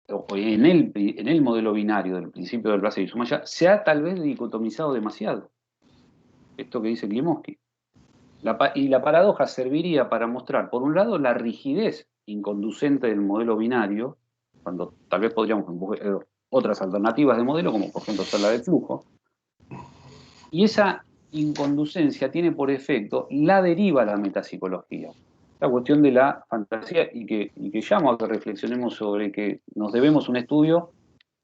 o en el modelo binario del principio del placer y su más allá, se ha tal vez dicotomizado demasiado. Esto que dice Klimovsky. Y la paradoja serviría para mostrar, por un lado, la rigidez inconducente del modelo binario, cuando tal vez podríamos otras alternativas de modelo, como por ejemplo ser la de flujo, y esa inconducencia tiene por efecto la deriva a la metapsicología. La cuestión de la fantasía y que llamo a que reflexionemos sobre que nos debemos un estudio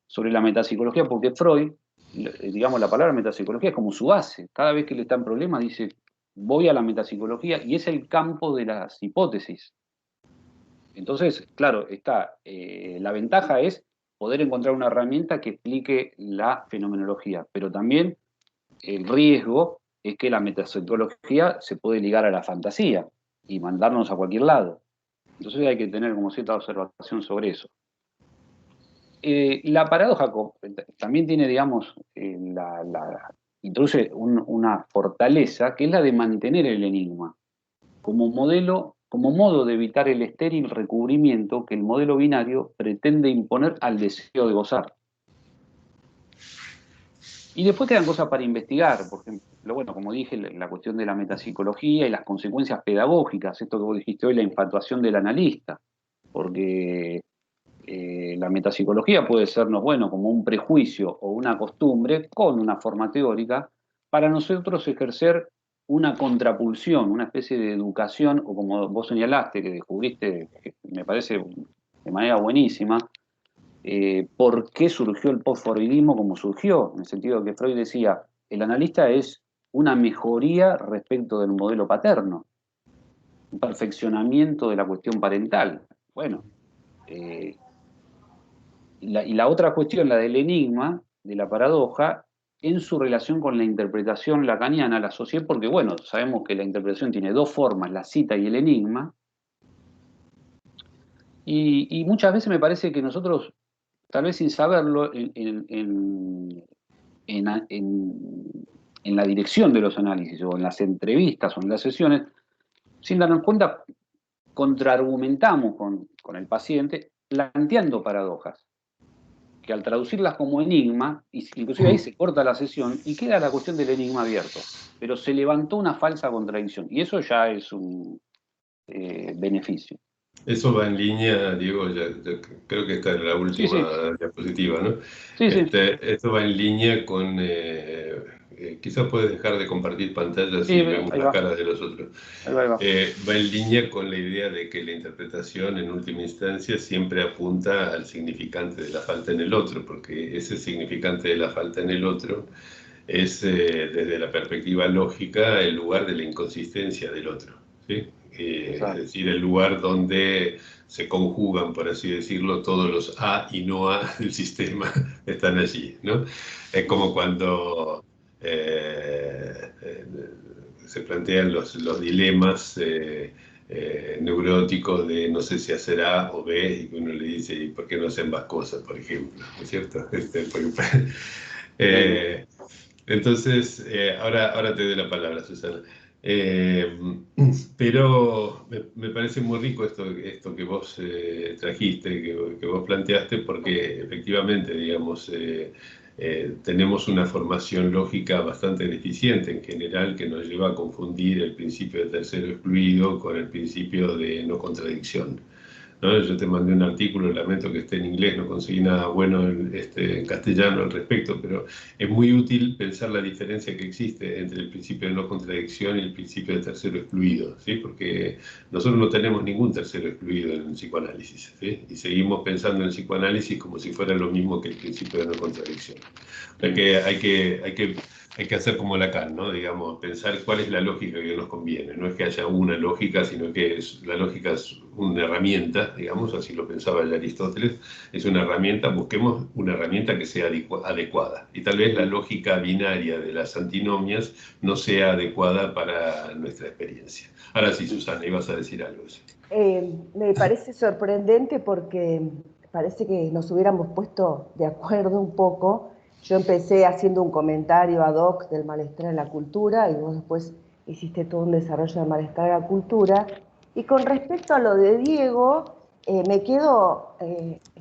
sobre la metapsicología, porque Freud, digamos, la palabra metapsicología es como su base. Cada vez que le está en problemas dice, voy a la metapsicología y es el campo de las hipótesis. Entonces, claro, la ventaja es poder encontrar una herramienta que explique la fenomenología, pero también el riesgo es que la metapsicología se puede ligar a la fantasía y mandarnos a cualquier lado. Entonces hay que tener como cierta observación sobre eso. La paradoja también tiene, digamos, introduce una fortaleza que es la de mantener el enigma como modo de evitar el estéril recubrimiento que el modelo binario pretende imponer al deseo de gozar. Y después quedan cosas para investigar, por ejemplo, pero bueno, como dije, la cuestión de la metapsicología y las consecuencias pedagógicas, esto que vos dijiste hoy, la infatuación del analista, porque la metapsicología puede sernos, bueno, como un prejuicio o una costumbre con una forma teórica para nosotros ejercer una contrapulsión, una especie de educación, o como vos señalaste, que descubriste, que me parece de manera buenísima, por qué surgió el postfreudismo como surgió, en el sentido de que Freud decía, el analista es una mejoría respecto del modelo paterno, un perfeccionamiento de la cuestión parental. Bueno, eh, y la otra cuestión, la del enigma, de la paradoja, en su relación con la interpretación lacaniana, la asocié porque, bueno, sabemos que la interpretación tiene dos formas, la cita y el enigma, y muchas veces me parece que nosotros, tal vez sin saberlo, en la dirección de los análisis, o en las entrevistas, o en las sesiones, sin darnos cuenta, contraargumentamos con el paciente planteando paradojas, que al traducirlas como enigma, inclusive ahí se corta la sesión y queda la cuestión del enigma abierto, pero se levantó una falsa contradicción, y eso ya es un beneficio. Eso va en línea, Diego, creo que esta es la Sí, sí, última diapositiva, ¿no? sí, sí, Esto va en línea con, quizás puedes dejar de compartir pantallas sí, y vemos ahí las va, caras de los otros. ahí va, ahí va. Va en línea con la idea de que la interpretación en última instancia siempre apunta al significante de la falta en el otro, porque ese significante de la falta en el otro es, desde la perspectiva lógica, el lugar de la inconsistencia del otro, ¿sí? Es Exacto. decir, el lugar donde se conjugan, por así decirlo, todos los A y no A del sistema están allí, ¿no? Es como cuando se plantean los dilemas neuróticos de no sé si hacer A o B, y uno le dice, ¿y por qué no hacen ambas cosas, por ejemplo? ¿No es cierto? Sí, Eh, entonces, ahora te doy la palabra, Susana. Eh, pero me parece muy rico esto que vos trajiste, que vos planteaste, porque efectivamente, digamos, tenemos una formación lógica bastante deficiente en general que nos lleva a confundir el principio de tercero excluido con el principio de no contradicción, ¿no? Yo te mandé un artículo, lamento que esté en inglés, no conseguí nada bueno en castellano al respecto, pero es muy útil pensar la diferencia que existe entre el principio de no contradicción y el principio de tercero excluido, ¿sí? Porque nosotros no tenemos ningún tercero excluido en el psicoanálisis, ¿sí? Y seguimos pensando en el psicoanálisis como si fuera lo mismo que el principio de no contradicción. O sea sí. que hay que hacer como Lacan, ¿no? Digamos, pensar cuál es la lógica que nos conviene. No es que haya una lógica, sino que la lógica es una herramienta, digamos, así lo pensaba ya Aristóteles, es una herramienta, busquemos una herramienta que sea adecuada. Y tal vez la lógica binaria de las antinomias no sea adecuada para nuestra experiencia. Ahora sí, Susana, ibas a decir algo. Sí. Me parece sorprendente porque parece que nos hubiéramos puesto de acuerdo un poco. Yo empecé haciendo un comentario ad hoc del malestar en la cultura y vos después hiciste todo un desarrollo del malestar en la cultura. Y con respecto a lo de Diego, me quedo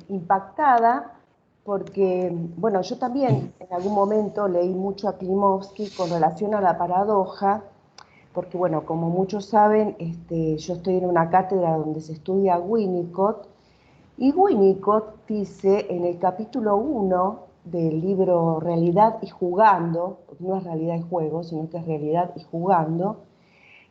impactada porque, bueno, yo también en algún momento leí mucho a Klimovsky con relación a la paradoja, porque bueno, como muchos saben, yo estoy en una cátedra donde se estudia Winnicott, y Winnicott dice en el capítulo 1 del libro Realidad y Jugando, porque no es realidad y juego, sino que es realidad y jugando,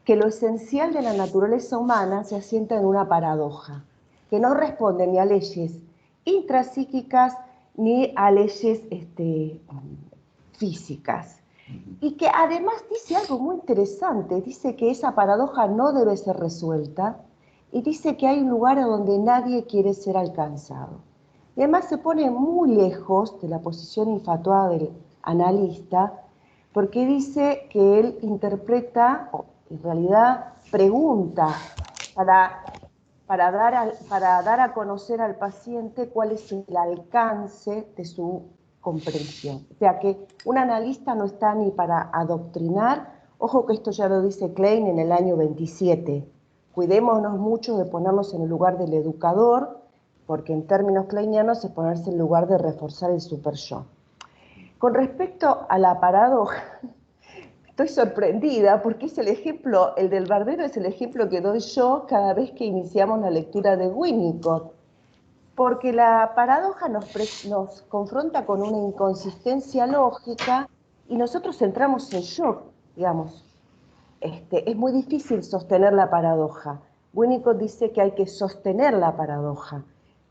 que lo esencial de la naturaleza humana se asienta en una paradoja, que no responde ni a leyes intrapsíquicas ni a leyes físicas. Y que además dice algo muy interesante, dice que esa paradoja no debe ser resuelta y dice que hay un lugar a donde nadie quiere ser alcanzado. Y además se pone muy lejos de la posición infatuada del analista, porque dice que él interpreta, o en realidad pregunta para, para dar a conocer al paciente cuál es el alcance de su comprensión. O sea que un analista no está ni para adoctrinar, ojo que esto ya lo dice Klein en el año 27, cuidémonos mucho de ponernos en el lugar del educador, porque en términos kleinianos es ponerse en lugar de reforzar el super yo. Con respecto a la paradoja, estoy sorprendida porque es el ejemplo, el del barbero es el ejemplo que doy yo cada vez que iniciamos la lectura de Winnicott, porque la paradoja nos confronta con una inconsistencia lógica y nosotros entramos en shock, digamos. Es muy difícil sostener la paradoja. Winnicott dice que hay que sostener la paradoja,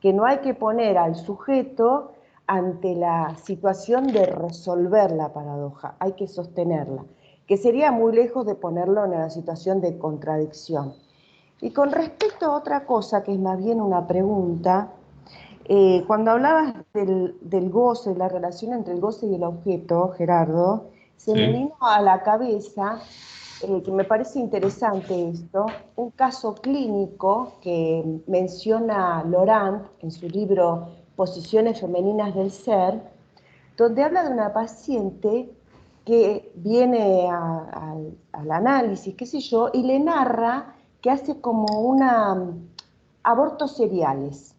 que no hay que poner al sujeto ante la situación de resolver la paradoja, hay que sostenerla, que sería muy lejos de ponerlo en una situación de contradicción. Y con respecto a otra cosa, que es más bien una pregunta, cuando hablabas del goce, la relación entre el goce y el objeto, Gerardo, se me Sí, vino a la cabeza, que me parece interesante esto, un caso clínico que menciona Laurent en su libro Posiciones femeninas del ser, donde habla de una paciente que viene al análisis, qué sé yo, y le narra que hace como abortos seriales,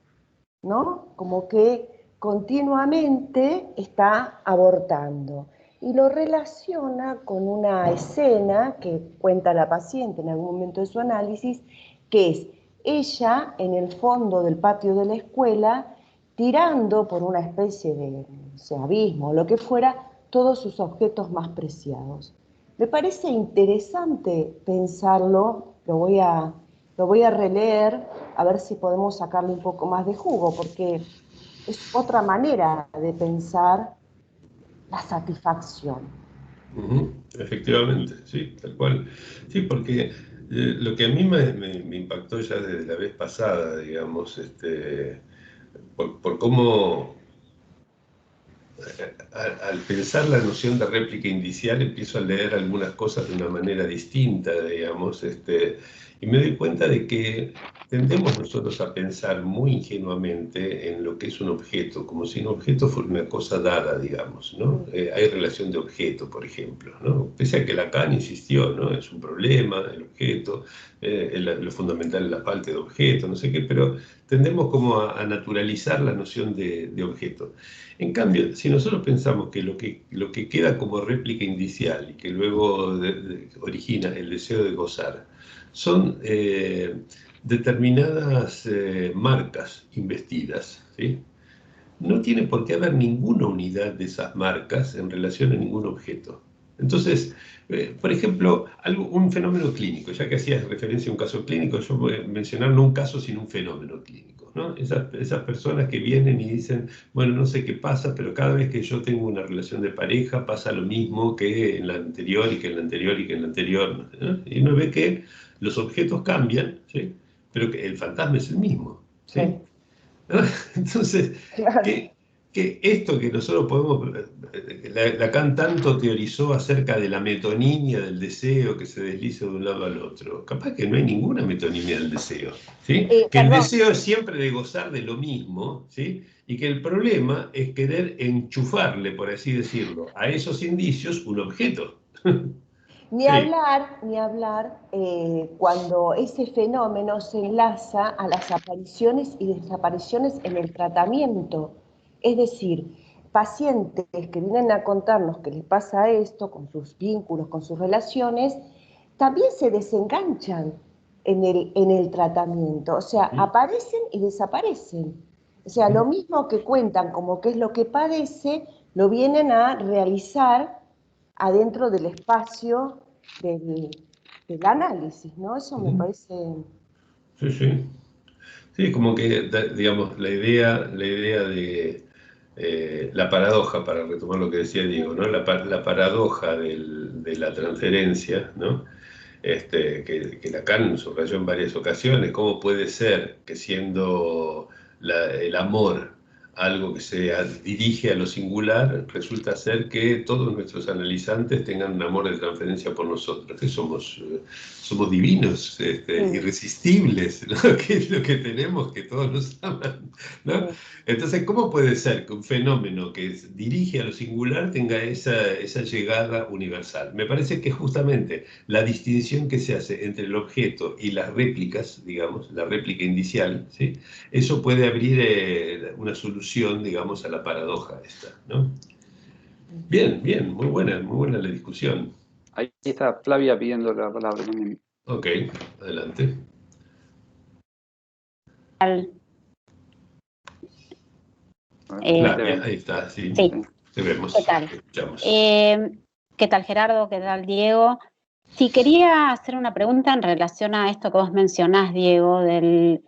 ¿no? Como que continuamente está abortando. Y lo relaciona con una escena que cuenta la paciente en algún momento de su análisis, que es ella en el fondo del patio de la escuela, tirando por una especie de, no sé, abismo o lo que fuera, todos sus objetos más preciados. Me parece interesante pensarlo, lo voy a releer a ver si podemos sacarle un poco más de jugo, porque es otra manera de pensar la satisfacción. efectivamente, sí, tal cual. Sí, porque lo que a mí me impactó ya desde la vez pasada, digamos, por cómo al pensar la noción de réplica indicial empiezo a leer algunas cosas de una manera distinta, digamos, y me doy cuenta de que tendemos nosotros a pensar muy ingenuamente en lo que es un objeto, como si un objeto fuera una cosa dada, digamos, ¿no? Hay relación de objeto, por ejemplo, ¿no? Pese a que Lacan insistió, ¿no? Es un problema el objeto, lo fundamental es la falta de objeto, no sé qué, pero tendemos como a naturalizar la noción de objeto. En cambio, si nosotros pensamos que lo que queda como réplica indicial y que luego origina el deseo de gozar, son determinadas marcas investidas, ¿sí? No tiene por qué haber ninguna unidad de esas marcas en relación a ningún objeto. Entonces, por ejemplo, un fenómeno clínico, ya que hacías referencia a un caso clínico, yo voy a mencionar no un caso, sino un fenómeno clínico, ¿no? Esas personas que vienen y dicen, bueno, no sé qué pasa, pero cada vez que yo tengo una relación de pareja pasa lo mismo que en la anterior y que en la anterior y que en la anterior, ¿no? Y uno ve que los objetos cambian, ¿sí? Pero que el fantasma es el mismo, Sí, ¿sí? Entonces, claro. que esto que nosotros podemos, Lacan tanto teorizó acerca de la metonimia del deseo que se desliza de un lado al otro, capaz que no hay ninguna metonimia del deseo, ¿sí? Que el Perdón, deseo es siempre de gozar de lo mismo, ¿sí? Y que el problema es querer enchufarle, por así decirlo, a esos indicios un objeto. Sí. ni hablar cuando ese fenómeno se enlaza a las apariciones y desapariciones en el tratamiento. Es decir, pacientes que vienen a contarnos que les pasa esto con sus vínculos, con sus relaciones, también se desenganchan en el tratamiento. O sea, aparecen y desaparecen. O sea, lo mismo que cuentan como qué es lo que padece, lo vienen a realizar adentro del espacio del, del análisis, ¿no? Eso me parece... Sí, sí. Sí, como que, digamos, la idea de la paradoja, para retomar lo que decía Diego, ¿no? La paradoja de la transferencia, ¿no? Que Lacan subrayó en varias ocasiones, cómo puede ser que siendo el amor algo que se dirige a lo singular, resulta ser que todos nuestros analizantes tengan un amor de transferencia por nosotros, que somos divinos, Sí, irresistibles, ¿no? Que es lo que tenemos, que todos nos aman, ¿no? sí. Entonces, ¿cómo puede ser que un fenómeno que dirige a lo singular tenga esa llegada universal? Me parece que justamente la distinción que se hace entre el objeto y las réplicas, digamos, la réplica indicial, ¿sí? Eso puede abrir una solución, digamos, a la paradoja esta, ¿no? Bien, bien, muy buena la discusión. Ahí está Flavia pidiendo la palabra también. Ok, adelante. Flavia, ahí está, sí. Sí. Te vemos. ¿Qué tal? Te escuchamos. ¿Qué tal, Gerardo? ¿Qué tal, Diego? Sí, quería hacer una pregunta en relación a esto que vos mencionás, Diego, del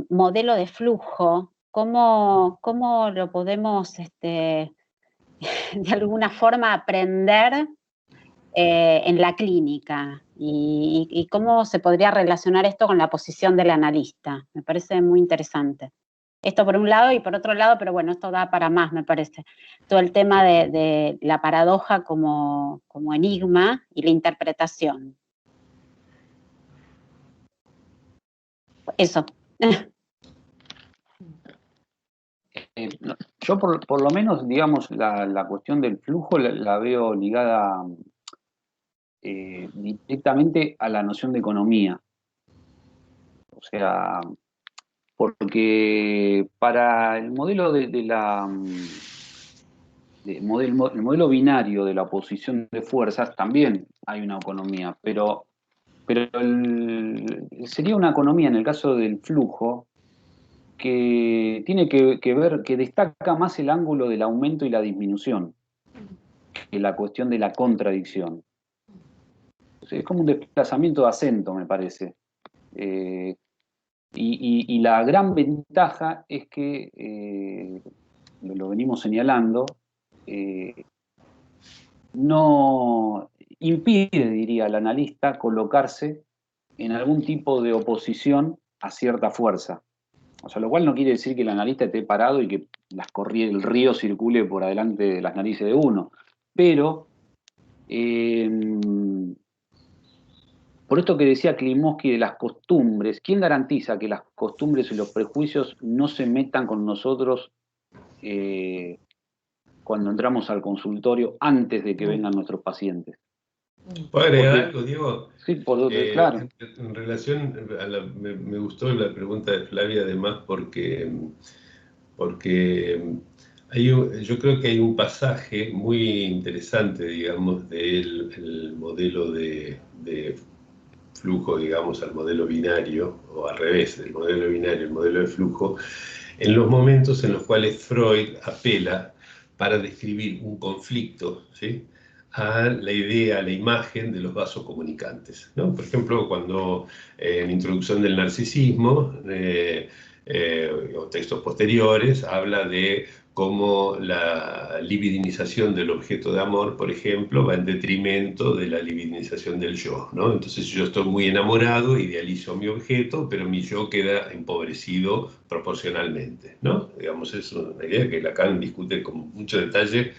modelo de flujo. ¿Cómo lo podemos, de alguna forma, aprender en la clínica? ¿Y cómo se podría relacionar esto con la posición del analista? Me parece muy interesante. Esto por un lado, y por otro lado, pero bueno, esto da para más, me parece. Todo el tema de la paradoja como enigma y la interpretación. Eso. Yo por lo menos, digamos, la cuestión del flujo la veo ligada directamente a la noción de economía. O sea, porque para el modelo el modelo binario de la oposición de fuerzas también hay una economía, pero sería una economía en el caso del flujo que tiene que ver, que destaca más el ángulo del aumento y la disminución que la cuestión de la contradicción. O sea, es como un desplazamiento de acento, me parece. Y la gran ventaja es que, lo venimos señalando, no impide, diría el analista, colocarse en algún tipo de oposición a cierta fuerza. O sea, lo cual no quiere decir que el analista esté parado y que el río circule por adelante de las narices de uno. Pero, por esto que decía Klimovsky de las costumbres, ¿quién garantiza que las costumbres y los prejuicios no se metan con nosotros cuando entramos al consultorio antes de que vengan nuestros pacientes? ¿Puedo agregar Porque, algo, Diego? sí, claro. En relación me gustó la pregunta de Flavia, además, porque yo creo que hay un pasaje muy interesante, digamos, del modelo de flujo, digamos, al modelo binario, o al revés, del modelo binario, el modelo de flujo, en los momentos en los cuales Freud apela para describir un conflicto, ¿sí?, a la idea, a la imagen de los vasos comunicantes, ¿no? Por ejemplo, cuando en Introducción del Narcisismo, o textos posteriores, habla de cómo la libidinización del objeto de amor, por ejemplo, va en detrimento de la libidinización del yo, ¿no? Entonces yo estoy muy enamorado, idealizo a mi objeto, pero mi yo queda empobrecido proporcionalmente, ¿no? Digamos, es una idea que Lacan discute con mucho detalle,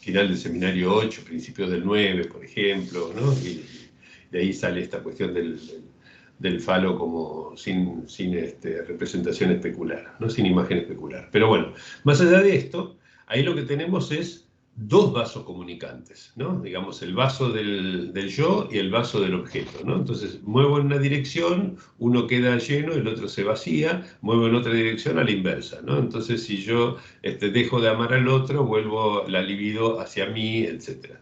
final del seminario 8, principios del 9, por ejemplo, ¿no? Y de ahí sale esta cuestión del falo como sin representación especular, ¿no? Sin imagen especular. Pero bueno, más allá de esto, ahí lo que tenemos es dos vasos comunicantes, ¿no? Digamos, el vaso del yo y el vaso del objeto, ¿no? Entonces, muevo en una dirección, uno queda lleno, el otro se vacía, muevo en otra dirección a la inversa, ¿no? Entonces, si yo dejo de amar al otro, vuelvo la libido hacia mí, etc.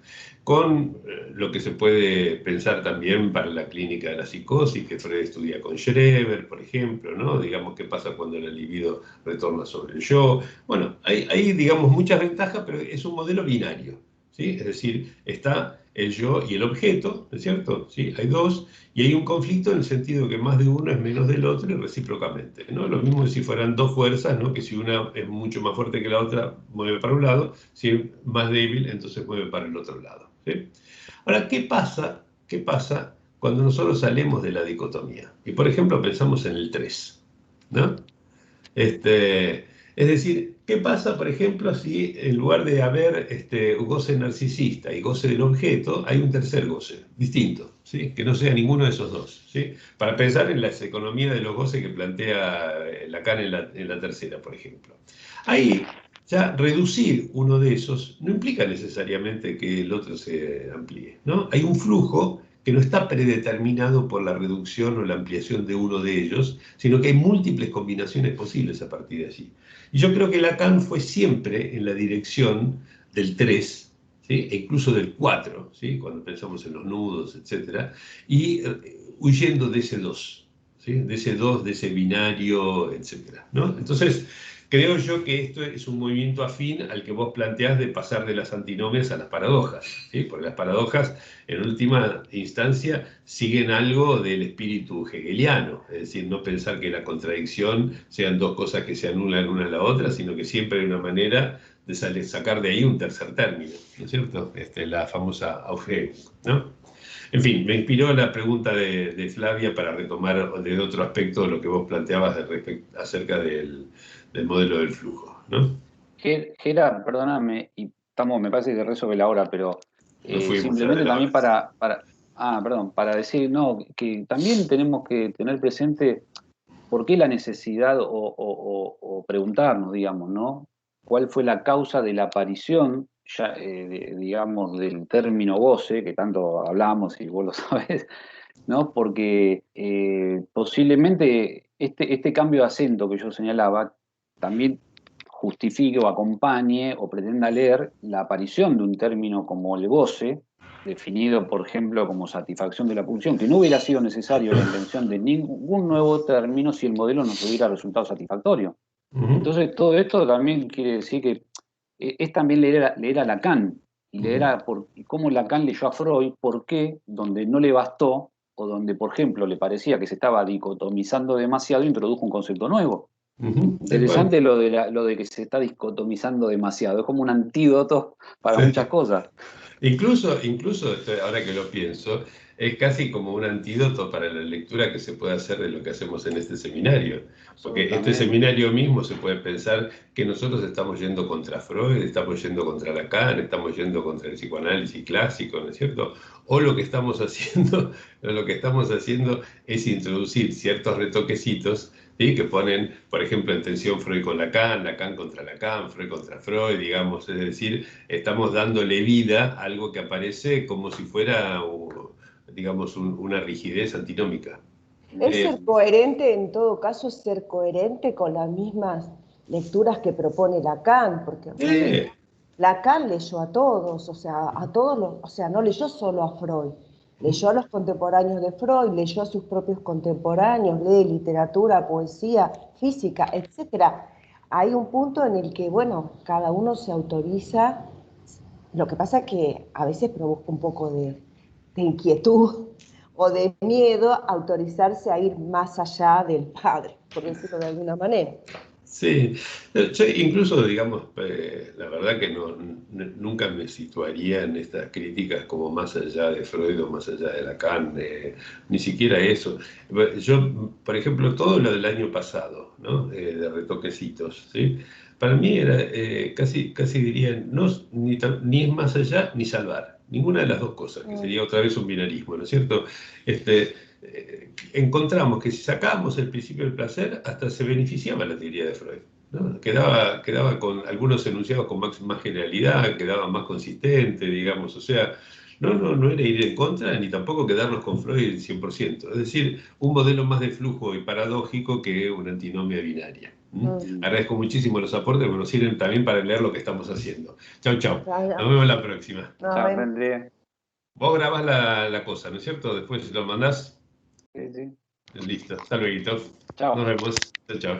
Con lo que se puede pensar también para la clínica de la psicosis, que Freud estudia con Schreber, por ejemplo, ¿no? Digamos, qué pasa cuando la libido retorna sobre el yo. Bueno, hay digamos, muchas ventajas, pero es un modelo binario, ¿sí? Es decir, está el yo y el objeto, ¿no es cierto? ¿Sí? Hay dos, y hay un conflicto en el sentido que más de uno es menos del otro y recíprocamente, ¿no? Lo mismo si fueran dos fuerzas, ¿no? Que si una es mucho más fuerte que la otra, mueve para un lado, si es más débil, entonces mueve para el otro lado, ¿sí? Ahora, ¿qué pasa? ¿Qué pasa cuando nosotros salimos de la dicotomía? Y, por ejemplo, pensamos en el 3, ¿no? Es decir, ¿qué pasa, por ejemplo, si en lugar de haber goce narcisista y goce del objeto, hay un tercer goce, distinto, ¿sí? Que no sea ninguno de esos dos, ¿sí? Para pensar en las economías de los goces que plantea Lacan en la tercera, por ejemplo. Ahí, ya reducir uno de esos no implica necesariamente que el otro se amplíe, ¿no? Hay un flujo que no está predeterminado por la reducción o la ampliación de uno de ellos, sino que hay múltiples combinaciones posibles a partir de allí. Y yo creo que Lacan fue siempre en la dirección del 3, ¿sí? E incluso del 4, ¿sí? Cuando pensamos en los nudos, etc. Y huyendo de ese 2, ¿sí? De ese 2, de ese binario, etc., ¿no? Entonces, creo yo que esto es un movimiento afín al que vos planteás de pasar de las antinomias a las paradojas, ¿sí? Porque las paradojas, en última instancia, siguen algo del espíritu hegeliano, es decir, no pensar que la contradicción sean dos cosas que se anulan una a la otra, sino que siempre hay una manera de sacar de ahí un tercer término, ¿no es cierto? La famosa Aufhebung, ¿no? En fin, me inspiró la pregunta de Flavia para retomar de otro aspecto lo que vos planteabas acerca del modelo del flujo, ¿no? Gerard, perdóname, y estamos, me parece que re sobre la hora, pero Nos fuimos ya de simplemente la también hora. para decir, no, que también tenemos que tener presente por qué la necesidad o preguntarnos, digamos, ¿no? ¿Cuál fue la causa de la aparición, ya, digamos, del término goce, que tanto hablamos y vos lo sabés, ¿no? Porque posiblemente este cambio de acento que yo señalaba también justifique o acompañe o pretenda leer la aparición de un término como el goce, definido, por ejemplo, como satisfacción de la pulsión, que no hubiera sido necesario la invención de ningún nuevo término si el modelo nos hubiera resultado satisfactorio. Entonces, todo esto también quiere decir que es también leer a Lacan, y leer cómo Lacan leyó a Freud, por qué, donde no le bastó, o donde, por ejemplo, le parecía que se estaba dicotomizando demasiado, introdujo un concepto nuevo. Interesante lo de que se está dicotomizando demasiado, es como un antídoto para muchas cosas. Incluso, ahora que lo pienso, es casi como un antídoto para la lectura que se puede hacer de lo que hacemos en este seminario. Porque este seminario mismo se puede pensar que nosotros estamos yendo contra Freud, estamos yendo contra Lacan, estamos yendo contra el psicoanálisis clásico, ¿no es cierto? O lo que estamos haciendo es introducir ciertos retoquecitos, ¿sí? Que ponen, por ejemplo, en tensión Freud con Lacan, Lacan contra Lacan, Freud contra Freud, digamos, es decir, estamos dándole vida a algo que aparece como si fuera, digamos, una rigidez antinómica. Es ser coherente, en todo caso, ser coherente con las mismas lecturas que propone Lacan, porque Lacan leyó a todos, o sea, no leyó solo a Freud, leyó a los contemporáneos de Freud, leyó a sus propios contemporáneos, lee literatura, poesía, física, etc. Hay un punto en el que, bueno, cada uno se autoriza. Lo que pasa es que a veces provoca un poco de inquietud o de miedo autorizarse a ir más allá del padre, por decirlo de alguna manera. Sí, yo incluso, digamos, la verdad que nunca me situaría en estas críticas como más allá de Freud o más allá de Lacan, ni siquiera eso. Yo, por ejemplo, todo lo del año pasado, ¿no? De retoquecitos, ¿sí? Para mí era casi diría, ni es más allá ni salvar, ninguna de las dos cosas, que sería otra vez un binarismo, ¿no es cierto? Encontramos que si sacábamos el principio del placer, hasta se beneficiaba la teoría de Freud, ¿no? Quedaba con algunos enunciados con más generalidad, quedaba más consistente, digamos, o sea, no era ir en contra ni tampoco quedarnos con Freud 100%, es decir, un modelo más de flujo y paradójico que una antinomia binaria. Agradezco muchísimo los aportes, que nos sirven también para leer lo que estamos haciendo. Chau, chau. Nos vemos la próxima. Vos grabás la cosa, ¿no es cierto? Después lo mandás. Sí. Listo, hasta luego. Chao. Nos vemos. Chao, chao.